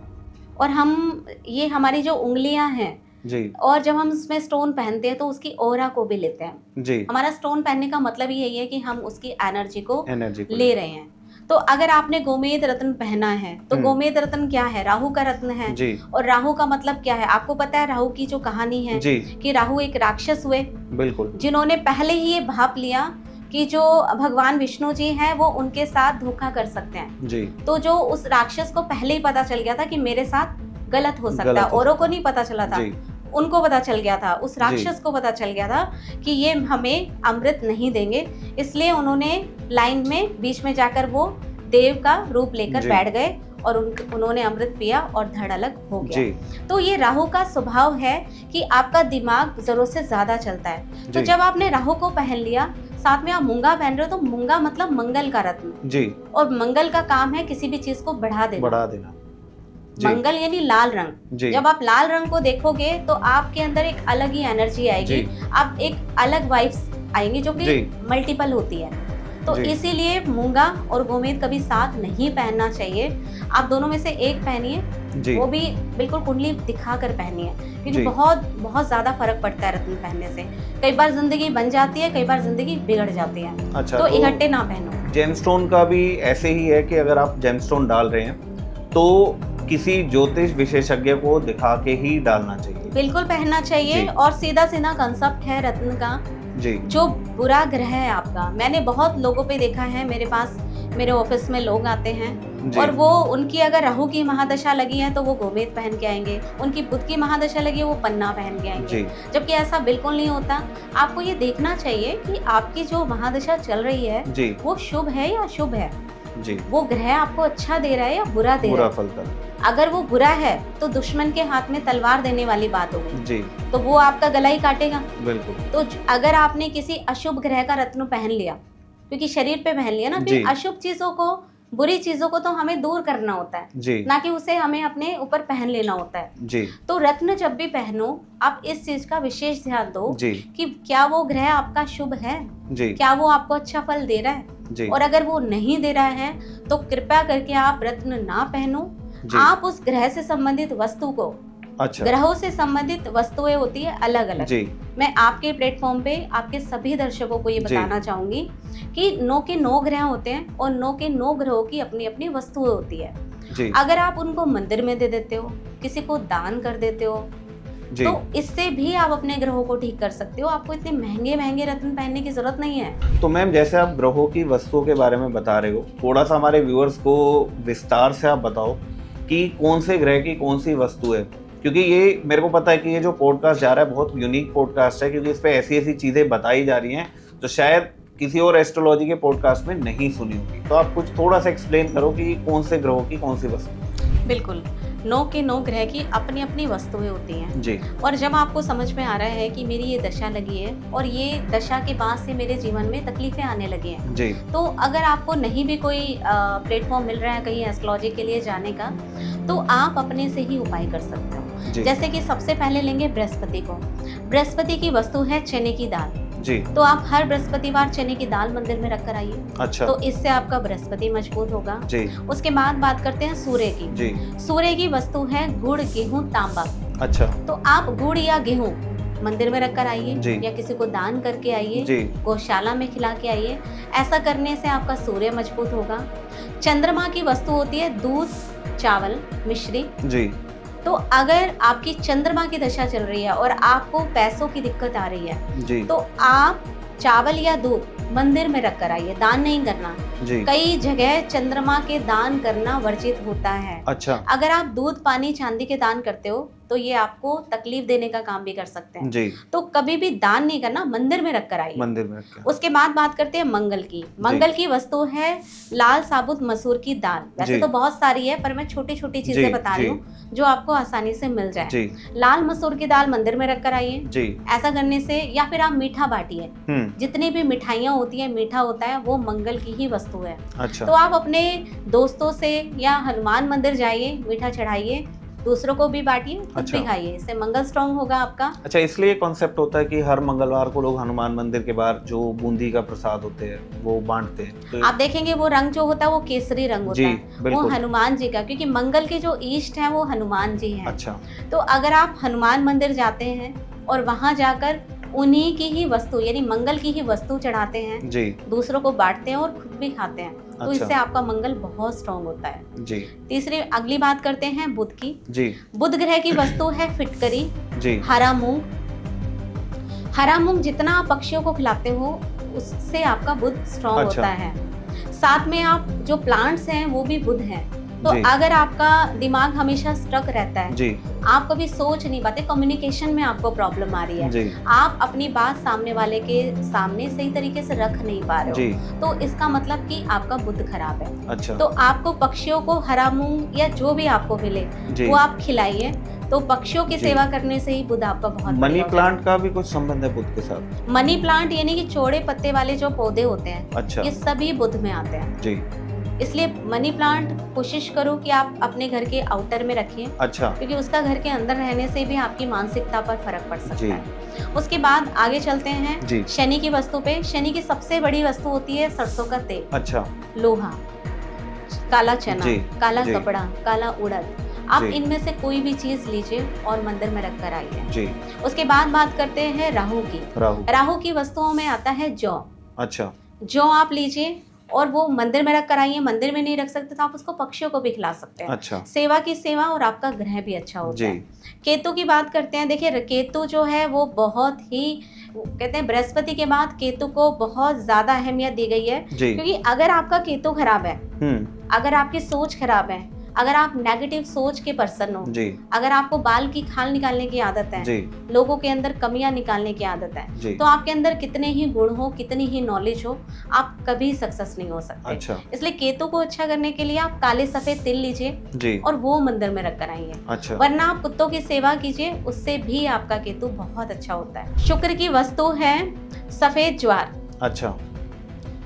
और हम ये हमारी जो उंगलियां हैं जी। और जब हम उसमें स्टोन पहनते हैं तो उसकी ऑरा को भी लेते हैं। जी। हमारा स्टोन पहनने का मतलब यही है कि हम उसकी एनर्जी को ले रहे हैं। तो अगर आपने गोमेद रत्न पहना है तो गोमेद रत्न क्या है? राहु का रत्न है। जी। और राहु का मतलब क्या है? आपको पता है राहु की जो कहानी है जी। कि राहु एक राक्षस हुए, बिल्कुल, जिन्होंने पहले ही ये भाप लिया कि जो भगवान विष्णु जी हैं वो उनके साथ धोखा कर सकते हैं। जी। तो जो उस राक्षस को पहले ही पता चल गया था कि मेरे साथ गलत हो सकता है, औरों को नहीं पता चला था, उनको पता चल गया था, उस राक्षस को पता चल गया था कि ये हमें अमृत नहीं देंगे, इसलिए उन्होंने लाइन में बीच में जाकर वो देव का रूप लेकर बैठ गए और उन्होंने अमृत पिया और धड़ अलग हो गया। तो ये राहु का स्वभाव है कि आपका दिमाग जरूरत से ज्यादा चलता है। तो जब आपने राहु को पहन लिया, साथ में आप मूंगा पहन रहे हो, तो मूंगा मतलब मंगल का रत्न जी। और मंगल का काम है किसी भी चीज को बढ़ा देना। मंगल यानी लाल रंग। जब आप लाल रंग को देखोगे तो आपके अंदर एक अलग ही एनर्जी आएगी, आप एक अलग वाइब्स आएंगी जो कि मल्टीपल होती है। तो इसीलिए मूंगा और गोमेद कभी साथ नहीं पहनना चाहिए। आप दोनों में से एक पहनिए, वो भी बिल्कुल कुंडली दिखाकर पहनिए, क्योंकि बहुत बहुत ज्यादा फर्क पड़ता है रत्न पहनने से। कई बार जिंदगी बन जाती है, कई बार जिंदगी बिगड़ जाती है। अच्छा, तो इकट्ठे ना पहनो। जेमस्टोन का भी ऐसे ही है कि अगर आप जेमस्टोन डाल रहे हैं तो किसी ज्योतिष विशेषज्ञ को दिखा के ही डालना चाहिए। बिल्कुल पहनना चाहिए। और सीधा सीधा कंसेप्ट है रत्न का जी। जो बुरा ग्रह है आपका, मैंने बहुत लोगों पे देखा है, मेरे पास मेरे ऑफिस में लोग आते हैं और वो उनकी अगर राहु की महादशा लगी है तो वो गोमेद पहन के आएंगे, उनकी बुध की महादशा लगी है वो पन्ना पहन के आएंगे, जबकि ऐसा बिल्कुल नहीं होता। आपको ये देखना चाहिए कि आपकी जो महादशा चल रही है वो शुभ है या अशुभ है जी। वो ग्रह आपको अच्छा दे रहा है या बुरा दे रहा है। फल कर। अगर वो बुरा है तो दुश्मन के हाथ में तलवार देने वाली बात हो गई जी। तो वो आपका गला ही काटेगा। बिल्कुल। तो अगर आपने किसी अशुभ ग्रह का रत्न पहन लिया, क्योंकि शरीर पे पहन लिया ना, फिर अशुभ चीजों को बुरी चीजों को तो हमें दूर करना होता है, जी ना कि उसे हमें अपने ऊपर पहन लेना होता है। जी तो रत्न जब भी पहनो, आप इस चीज का विशेष ध्यान दो जी कि क्या वो ग्रह आपका शुभ है, जी क्या वो आपको अच्छा फल दे रहा है, जी और अगर वो नहीं दे रहा है तो कृपया करके आप रत्न ना पहनो। जी। आप उस ग्रह से संबंधित वस्तु को, अच्छा ग्रहों से संबंधित वस्तुएं होती है अलग अलग। जी मैं आपके प्लेटफॉर्म पे आपके सभी दर्शकों को ये जी। बताना चाहूंगी कि 9 के 9 ग्रह होते हैं और 9 के 9 ग्रहों की अपनी अपनी वस्तुएं होती है। जी अगर आप उनको मंदिर में दे देते हो, किसी को दान कर देते हो, जी। तो इससे भी आप अपने ग्रहों को ठीक कर सकते हो। आपको इतने महंगे महंगे रत्न पहनने की जरूरत नहीं है। तो मैम, जैसे आप ग्रहों की वस्तुओं के बारे में बता रहे हो, थोड़ा सा हमारे व्यूअर्स को विस्तार से आप बताओ कि कौन से ग्रह की कौन सी वस्तु है, क्योंकि ये मेरे को पता है कि ये जो पॉडकास्ट जा रहा है बहुत यूनिक पॉडकास्ट है, क्योंकि इस पे ऐसी ऐसी चीज़ें बताई जा रही हैं जो शायद किसी और एस्ट्रोलॉजी के पॉडकास्ट में नहीं सुनी होगी। तो आप कुछ थोड़ा सा एक्सप्लेन करो कि कौन से ग्रहों की कौन सी वस्तु। बिल्कुल, 9 के 9 ग्रह की अपनी अपनी वस्तुएं होती हैं जी और जब आपको समझ में आ रहा है कि मेरी ये दशा लगी है और ये दशा के बाद से मेरे जीवन में तकलीफें आने लगी हैं, जी तो अगर आपको नहीं भी कोई प्लेटफॉर्म मिल रहा है कहीं एस्ट्रोलॉजी के लिए जाने का, तो आप अपने से ही उपाय कर सकते हो। जी जैसे कि सबसे पहले लेंगे बृहस्पति को। बृहस्पति की वस्तु है चने की दाल। जी। तो आप हर बृहस्पतिवार चने की दाल मंदिर में रख कर आइए। अच्छा। तो इससे आपका बृहस्पति मजबूत होगा। जी उसके बाद बात करते हैं सूर्य की। जी। सूर्य की वस्तु है गुड़, गेहूं, तांबा। अच्छा। तो आप गुड़ या गेहूं मंदिर में रख कर आइए जी। या किसी को दान करके आइए, जी गौशाला में खिला के आइए। ऐसा करने से आपका सूर्य मजबूत होगा। चंद्रमा की वस्तु होती है दूध, चावल, मिश्री। जी। तो अगर आपकी चंद्रमा की दशा चल रही है और आपको पैसों की दिक्कत आ रही है, जी तो आप चावल या दूध मंदिर में रख कर आइए, दान नहीं करना। जी। कई जगह चंद्रमा के दान करना वर्जित होता है। अच्छा। अगर आप दूध, पानी, चांदी के दान करते हो तो ये आपको तकलीफ देने का काम भी कर सकते हैं। जी। तो कभी भी दान नहीं करना, मंदिर में रख कर आइए। मंदिर में रखा। उसके बाद बात करते हैं मंगल की। मंगल की वस्तु है लाल साबुत मसूर की दाल। वैसे जी। तो बहुत सारी है, पर मैं छोटी छोटी जी, चीजें बता रही जी। हूँ जो आपको आसानी से मिल जाए। जी लाल मसूर की दाल मंदिर में रख कर आइए। जी। ऐसा करने से, या फिर आप मीठा बांटिए। जितनी भी मिठाइयाँ होती है, मीठा होता है, वो मंगल की ही वस्तु है। अच्छा। तो आप अपने दोस्तों से या हनुमान मंदिर जाइए, मीठा चढ़ाइए, दूसरों को भी बांटिए, खुद अच्छा। भी खाइए। इससे मंगल स्ट्रॉन्ग होगा आपका। अच्छा, इसलिए कॉन्सेप्ट होता है कि हर मंगलवार को लोग हनुमान मंदिर के बाहर जो बूंदी का प्रसाद होते हैं वो बांटते हैं। तो आप देखेंगे वो रंग जो होता है वो केसरी रंग होता जी, है, वो बिल्कुल। हनुमान जी का, क्योंकि मंगल के जो ईष्ट हैं वो हनुमान जी हैं। अच्छा। तो अगर आप हनुमान मंदिर जाते हैं और वहां जाकर उन्हीं की ही वस्तु यानी मंगल की ही वस्तु चढ़ाते हैं, जी दूसरों को बांटते हैं और खुद भी खाते हैं, तो अच्छा। इससे आपका मंगल बहुत स्ट्रॉन्ग होता है। जी तीसरी अगली बात करते हैं बुध की। जी बुध ग्रह की वस्तु है फिटकरी, जी। हरा मूंग। हरा मूंग जितना आप पक्षियों को खिलाते हो उससे आपका बुध स्ट्रॉन्ग अच्छा। होता है। साथ में आप जो प्लांट्स हैं वो भी बुध हैं। तो जी। अगर आपका दिमाग हमेशा स्ट्रक रहता है, जी आप कभी सोच नहीं पाते, कम्युनिकेशन में आपको प्रॉब्लम आ रही है, जी आप अपनी बात सामने वाले के सामने सही तरीके से रख नहीं पा रहे जी। हो, तो इसका मतलब कि आपका बुध खराब है। अच्छा। तो आपको पक्षियों को हरा मूंग या जो भी आपको मिले जी। वो आप खिलाइए। तो पक्षियों की जी। सेवा करने से ही बुध आपका बहुत मनी बढ़िया हो प्लांट का भी कुछ संबंध है बुध के साथ? जाएगा। मनी प्लांट यानी कि चौड़े पत्ते वाले जो पौधे होते हैं, अच्छा। ये सभी बुध में आते हैं। जी। इसलिए मनी प्लांट कोशिश करो कि आप अपने घर के आउटर में रखिए, अच्छा। क्योंकि उसका घर के अंदर रहने से भी आपकी मानसिकता पर फर्क पड़ सकता जी। है। उसके बाद आगे चलते हैं जी। शनि की वस्तु पे। शनि की सबसे बड़ी वस्तु होती है सरसों का तेल, अच्छा। लोहा, काला चना, जी। काला जी। कपड़ा, काला उड़द। आप जी। इनमें से कोई भी चीज लीजिए और मंदिर में रख कर आइए। जी। उसके बाद बात करते हैं राहु की। राहु। राहु की वस्तुओं में आता है जौ। अच्छा। जौ आप लीजिए और वो मंदिर में रख कर आइए। मंदिर में नहीं रख सकते तो आप उसको पक्षियों को भी खिला सकते हैं। अच्छा। सेवा की सेवा और आपका ग्रह भी अच्छा होता जी। है। केतु की बात करते हैं। देखिए केतु जो है वो बहुत ही, कहते हैं बृहस्पति के बाद केतु को बहुत ज्यादा अहमियत दी गई है, जी। क्योंकि अगर आपका केतु खराब है, हम्म। अगर आपकी सोच खराब है, अगर आप नेगेटिव सोच के पर्सन हो, जी अगर आपको बाल की खाल निकालने की आदत है, जी लोगों के अंदर कमियां निकालने की आदत है, जी। तो आपके अंदर कितने ही गुण हो, कितनी ही नॉलेज हो, आप कभी सक्सेस नहीं हो सकते। अच्छा। इसलिए केतु को अच्छा करने के लिए आप काले सफेद तिल लीजिए जी। और वो मंदिर में रख कर आइए। अच्छा। वरना आप कुत्तों की सेवा कीजिए, उससे भी आपका केतु बहुत अच्छा होता है। शुक्र की वस्तु है सफेद ज्वार, अच्छा।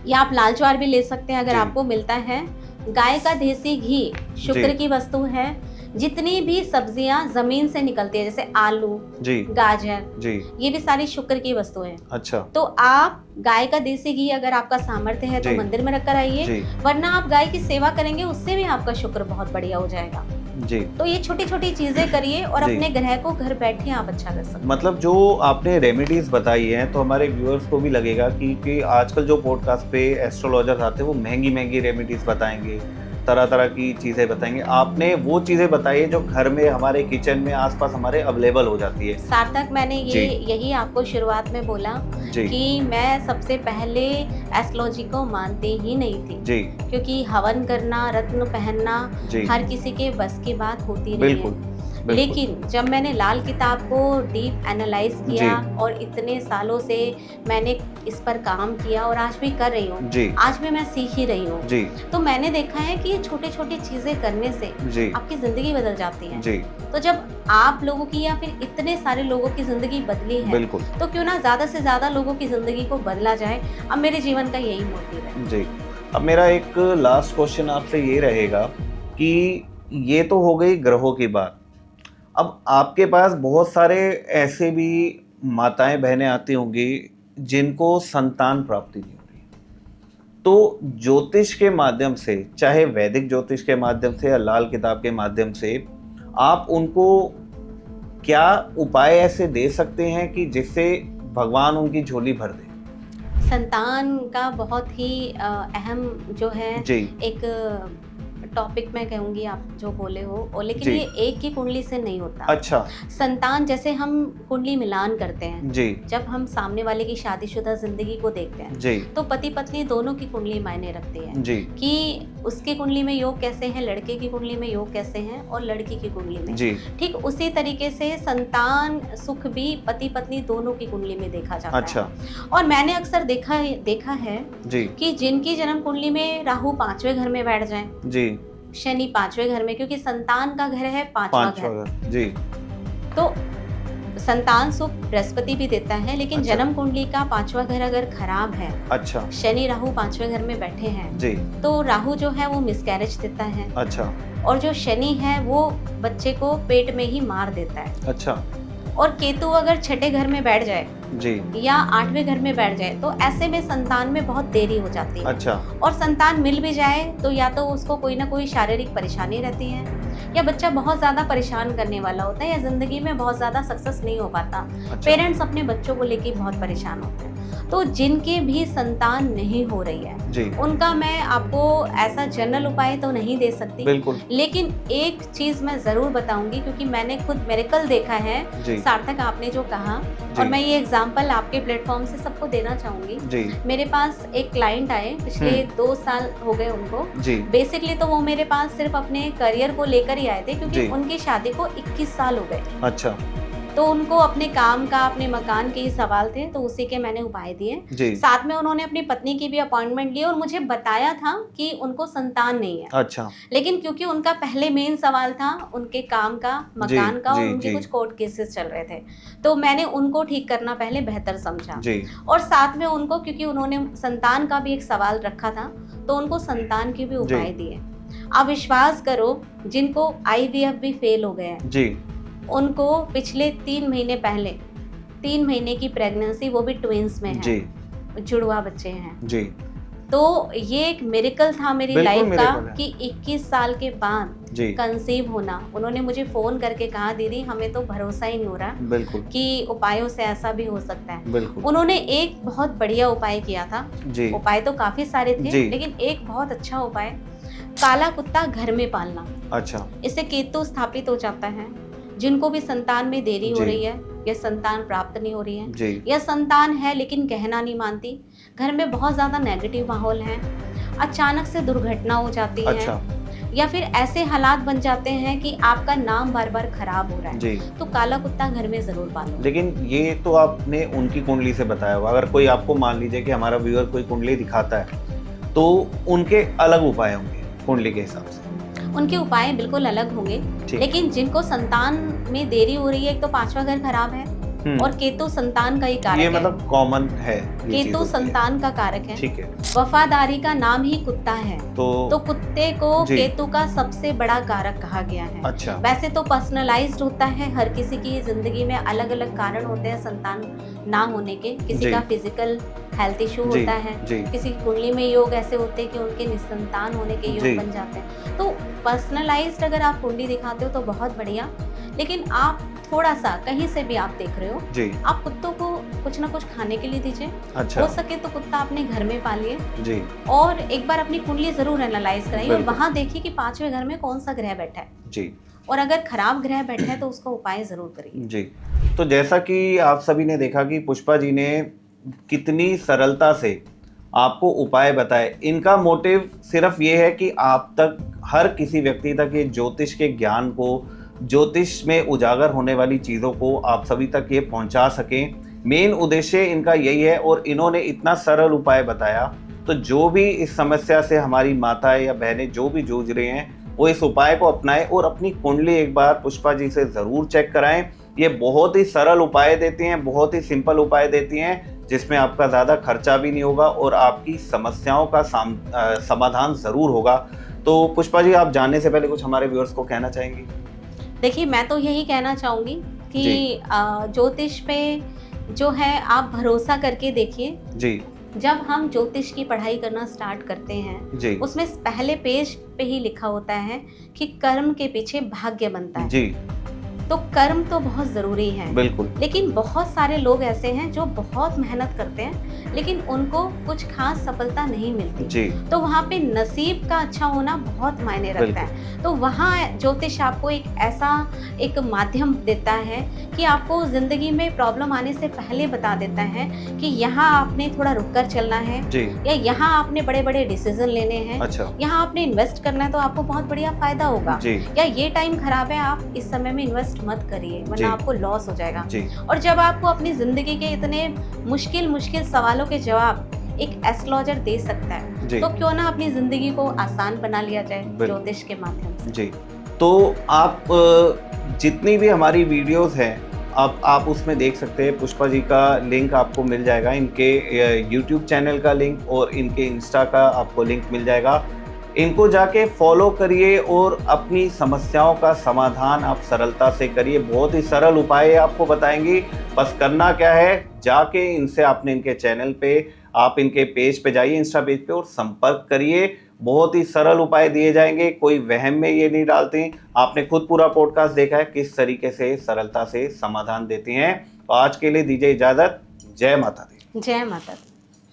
या आप लाल ज्वार भी ले सकते हैं अगर जी। आपको मिलता है। गाय का देसी घी शुक्र जी। की वस्तु है। जितनी भी सब्जियां जमीन से निकलती है जैसे आलू, जी गाजर, जी। ये भी सारी शुक्र की वस्तुएं हैं। अच्छा तो आप गाय का देसी घी अगर आपका सामर्थ्य है तो जी। मंदिर में रखकर आइए, जी वरना आप गाय की सेवा करेंगे उससे भी आपका शुक्र बहुत बढ़िया हो जाएगा। जी। तो ये छोटी छोटी चीजें करिए और जी। अपने ग्रह को घर बैठे आप अच्छा कर सकते हैं। मतलब जो आपने रेमेडीज बताई हैं तो हमारे व्यूअर्स को भी लगेगा कि आजकल जो पॉडकास्ट पे एस्ट्रोलॉजर्स आते हैं वो महंगी महंगी रेमेडीज बताएंगे, तरह तरह की चीज़ें बताएंगे। आपने वो चीज़ें बताई है जो घर में हमारे किचन में आसपास हमारे अवेलेबल हो जाती है। सार्थक, मैंने जी। यही आपको शुरुआत में बोला जी कि मैं सबसे पहले एस्ट्रोलॉजी को मानती ही नहीं थी, जी क्योंकि हवन करना, रत्न पहनना जी। हर किसी के बस की बात होती नहीं बिल्कुल है। बिल्कुल। लेकिन जब मैंने लाल किताब को डीप एनालाइज किया और इतने सालों से मैंने इस पर काम किया और आज भी कर रही हूँ, जी आज भी मैं सीख ही रही हूँ, जी तो मैंने देखा है कि ये छोटी छोटी चीजें करने से जी आपकी जिंदगी बदल जाती है। जी। तो जब आप लोगों की या फिर इतने सारे लोगों की जिंदगी बदली है, बिल्कुल तो क्यों ना ज्यादा से ज्यादा लोगों की जिंदगी को बदला जाए। अब मेरे जीवन का यही मोटिव है। जी। अब मेरा एक लास्ट क्वेश्चन आपसे ये रहेगा कि ये तो हो गई ग्रहों की बात। अब आपके पास बहुत सारे ऐसे भी माताएं बहनें आती होंगी जिनको संतान प्राप्ति नहीं हो रही, तो ज्योतिष के माध्यम से, चाहे वैदिक ज्योतिष के माध्यम से या लाल किताब के माध्यम से, आप उनको क्या उपाय ऐसे दे सकते हैं कि जिससे भगवान उनकी झोली भर दे? संतान का बहुत ही अहम जो है जी एक टॉपिक मैं कहूँगी आप जो बोले हो, और लेकिन जी। ये एक की कुंडली से नहीं होता। अच्छा संतान जैसे हम कुंडली मिलान करते हैं, जी जब हम सामने वाले की शादीशुदा जिंदगी को देखते हैं जी तो पति पत्नी दोनों की कुंडली मायने रखती है जी कि उसकी कुंडली में योग कैसे हैं, लड़के की कुंडली में योग कैसे हैं और लड़की की कुंडली में। जी। ठीक उसी तरीके से संतान सुख भी पति पत्नी दोनों की कुंडली में देखा जाता अच्छा है। और मैंने अक्सर देखा है जी कि जिनकी जन्म कुंडली में राहु 5वें घर में बैठ जाए, जी। शनि 5वें घर में, क्योंकि संतान का घर है 5वां घर, जी तो संतान सुख बृहस्पति भी देता है, लेकिन अच्छा। जन्म कुंडली का 5वां घर अगर खराब है, अच्छा शनि राहु 5वें घर में बैठे हैं, जी। तो राहु जो है वो मिसकैरेज देता है, अच्छा और जो शनि है वो बच्चे को पेट में ही मार देता है। अच्छा और केतु अगर 6ठे घर में बैठ जाए जी। या 8वें घर में बैठ जाए, तो ऐसे में संतान में बहुत देरी हो जाती है। अच्छा और संतान मिल भी जाए तो या तो उसको कोई ना कोई शारीरिक परेशानी रहती है, या बच्चा बहुत ज़्यादा परेशान करने वाला होता है, या ज़िंदगी में बहुत ज़्यादा सक्सेस नहीं हो पाता। अच्छा पेरेंट्स अपने बच्चों को लेके बहुत परेशान होते हैं। तो जिनके भी संतान नहीं हो रही है, जी उनका मैं आपको ऐसा जनरल उपाय तो नहीं दे सकती, बिल्कुल लेकिन एक चीज़ मैं ज़रूर बताऊंगी, क्योंकि मैंने खुद मिरेकल देखा है। जी सार्थक, आपने जो कहा, और मैं ये एग्जांपल आपके प्लेटफॉर्म से सबको देना चाहूंगी। जी मेरे पास एक क्लाइंट आए, पिछले 2 साल हो गए उनको। जी बेसिकली तो वो मेरे पास सिर्फ अपने करियर को लेकर ही आए थे, क्योंकि जी। उनकी शादी को 21 साल हो गए, अच्छा तो उनको अपने काम का, अपने मकान के ही सवाल थे, तो उसी के मैंने उपाय दिए। जी साथ में उन्होंने अपनी पत्नी की भी अपॉइंटमेंट ली और मुझे बताया था कि उनको संतान नहीं है, अच्छा लेकिन क्योंकि उनका पहले मेन सवाल था उनके काम का, मकान का, और जी, उनके जी। कुछ कोर्ट केसेस चल रहे थे, तो मैंने उनको ठीक करना पहले बेहतर समझा। जी और साथ में उनको, क्योंकि उन्होंने संतान का भी एक सवाल रखा था, तो उनको संतान के भी उपाय दिए। आप विश्वास करो, जिनको IVF भी फेल हो गए हैं, जी उनको पिछले 3 महीने पहले 3 महीने की प्रेगनेंसी, वो भी ट्विंस में है, जी जुड़वा बच्चे हैं। जी तो ये एक मिरेकल था मेरी बिल्कुल लाइफ का miracle है। कि 21 साल के बाद जी कंसीव होना। उन्होंने मुझे फोन करके कहा, दीदी हमें तो भरोसा ही नहीं हो रहा बिल्कुल कि उपायों से ऐसा भी हो सकता है। बिल्कुल उन्होंने एक बहुत बढ़िया उपाय किया था। जी उपाय तो काफी सारे थे, जी। लेकिन एक बहुत अच्छा उपाय, काला कुत्ता घर में पालना। अच्छा इससे केतु स्थापित हो जाता है। जिनको भी संतान में देरी हो जी। रही है, या संतान प्राप्त नहीं हो रही है, जी या संतान है लेकिन कहना नहीं मानती, घर में बहुत ज्यादा नेगेटिव माहौल है, अचानक से दुर्घटना हो जाती है, अच्छा या फिर ऐसे हालात बन जाते हैं कि आपका नाम बार बार खराब हो रहा है, जी। तो काला कुत्ता घर में जरूर पालो। लेकिन ये तो आपने उनकी कुंडली से बताया हुआ, अगर कोई आपको, मान लीजिए कि हमारा व्यूअर कोई कुंडली दिखाता है, तो उनके अलग उपाय होंगे कुंडली के हिसाब से? उनके उपाय बिल्कुल अलग होंगे, ठीक। लेकिन जिनको संतान में देरी हो रही है, एक तो 5वां घर खराब है, और केतु संतान का ही कारक ये है। मतलब कॉमन है, केतु संतान का कारक है। ठीक है। वफादारी का नाम ही कुत्ता है, तो कुत्ते को केतु का सबसे बड़ा कारक कहा गया है। अच्छा। वैसे तो पर्सनलाइज्ड होता है, हर किसी की जिंदगी में अलग अलग कारण होते हैं संतान ना होने के। किसी का फिजिकल हेल्थ इशू होता है, किसी की कुंडली में योग ऐसे होते हैं कि उनके निसंतान होने के योग बन जाते हैं। तो पर्सनलाइज्ड अगर आप कुंडली दिखाते हो तो बहुत बढ़िया, लेकिन आप थोड़ा सा कहीं से भी आप देख रहे हो जी, आप कुत्तों को कुछ ना कुछ खाने के लिए दीजिए। अच्छा। हो सके तो कुत्ता अपने घर में पालिए जी, और एक बार अपनी कुंडली जरूर एनालाइज कराइए और वहाँ देखिए कि 5वें घर में कौन सा ग्रह बैठा है जी, और अगर खराब ग्रह बैठा है तो उसका उपाय जरूर करिए जी। तो जैसा कि आप सभी ने देखा कि पुष्पा जी ने कितनी सरलता से आपको उपाय बताए। इनका मोटिव सिर्फ ये है कि आप तक, हर किसी व्यक्ति तक ये ज्योतिष के ज्ञान को, ज्योतिष में उजागर होने वाली चीज़ों को आप सभी तक ये पहुंचा सकें। मेन उद्देश्य इनका यही है, और इन्होंने इतना सरल उपाय बताया, तो जो भी इस समस्या से हमारी माताएं या बहनें जो भी जूझ रहे हैं वो इस उपाय को अपनाएं और अपनी कुंडली एक बार पुष्पा जी से ज़रूर चेक कराएं। ये बहुत ही सरल उपाय देती हैं, बहुत ही सिंपल उपाय देती हैं, जिसमें आपका ज़्यादा खर्चा भी नहीं होगा और आपकी समस्याओं का समाधान ज़रूर होगा। तो पुष्पा जी, आप जानने से पहले कुछ हमारे व्यूअर्स को कहना चाहेंगी? देखिए, मैं तो यही कहना चाहूँगी कि ज्योतिष पे जो है आप भरोसा करके देखिए जी। जब हम ज्योतिष की पढ़ाई करना स्टार्ट करते हैं जी, उसमें पहले पेज पे ही लिखा होता है कि कर्म के पीछे भाग्य बनता है जी। तो कर्म तो बहुत जरूरी है बिल्कुल, लेकिन बहुत सारे लोग ऐसे हैं जो बहुत मेहनत करते हैं लेकिन उनको कुछ खास सफलता नहीं मिलती जी। तो वहाँ पे नसीब का अच्छा होना बहुत मायने रखता है। तो वहाँ ज्योतिष आपको एक माध्यम देता है कि आपको जिंदगी में प्रॉब्लम आने से पहले बता देता है कि यहाँ आपने थोड़ा रुककर चलना है या यहाँ आपने बड़े बड़े डिसीजन लेने हैं। अच्छा। यहाँ आपने इन्वेस्ट करना है तो आपको बहुत बढ़िया फायदा होगा, या ये टाइम खराब है, आप इस समय में इन्वेस्ट मत करिए वरना आपको लॉस हो जाएगा। और जब आपको अपनी जिंदगी के इतने मुश्किल सवालों के जवाब एक एस्ट्रोलॉजर दे सकता है तो क्यों ना अपनी जिंदगी को आसान बना लिया जाए ज्योतिष के माध्यम से जी। तो आप जितनी भी हमारी वीडियोस हैं आप उसमें देख सकते हैं, पुष्पा जी का लिंक आपको मिल जाएगा, इनके यूट्यूब चैनल का लिंक और इनके इंस्टा का आपको लिंक मिल जाएगा। इनको जाके फॉलो करिए और अपनी समस्याओं का समाधान आप सरलता से करिए। बहुत ही सरल उपाय आपको बताएंगी, बस करना क्या है, जाके इनसे आपने इनके चैनल पे, आप इनके पेज पे जाइए, इंस्टा पेज पे, और संपर्क करिए। बहुत ही सरल उपाय दिए जाएंगे, कोई वहम में ये नहीं डालते। आपने खुद पूरा पॉडकास्ट देखा है किस तरीके से सरलता से समाधान देती हैं। तो आज के लिए दीजिए इजाजत। जय माता दी। जय माता दी।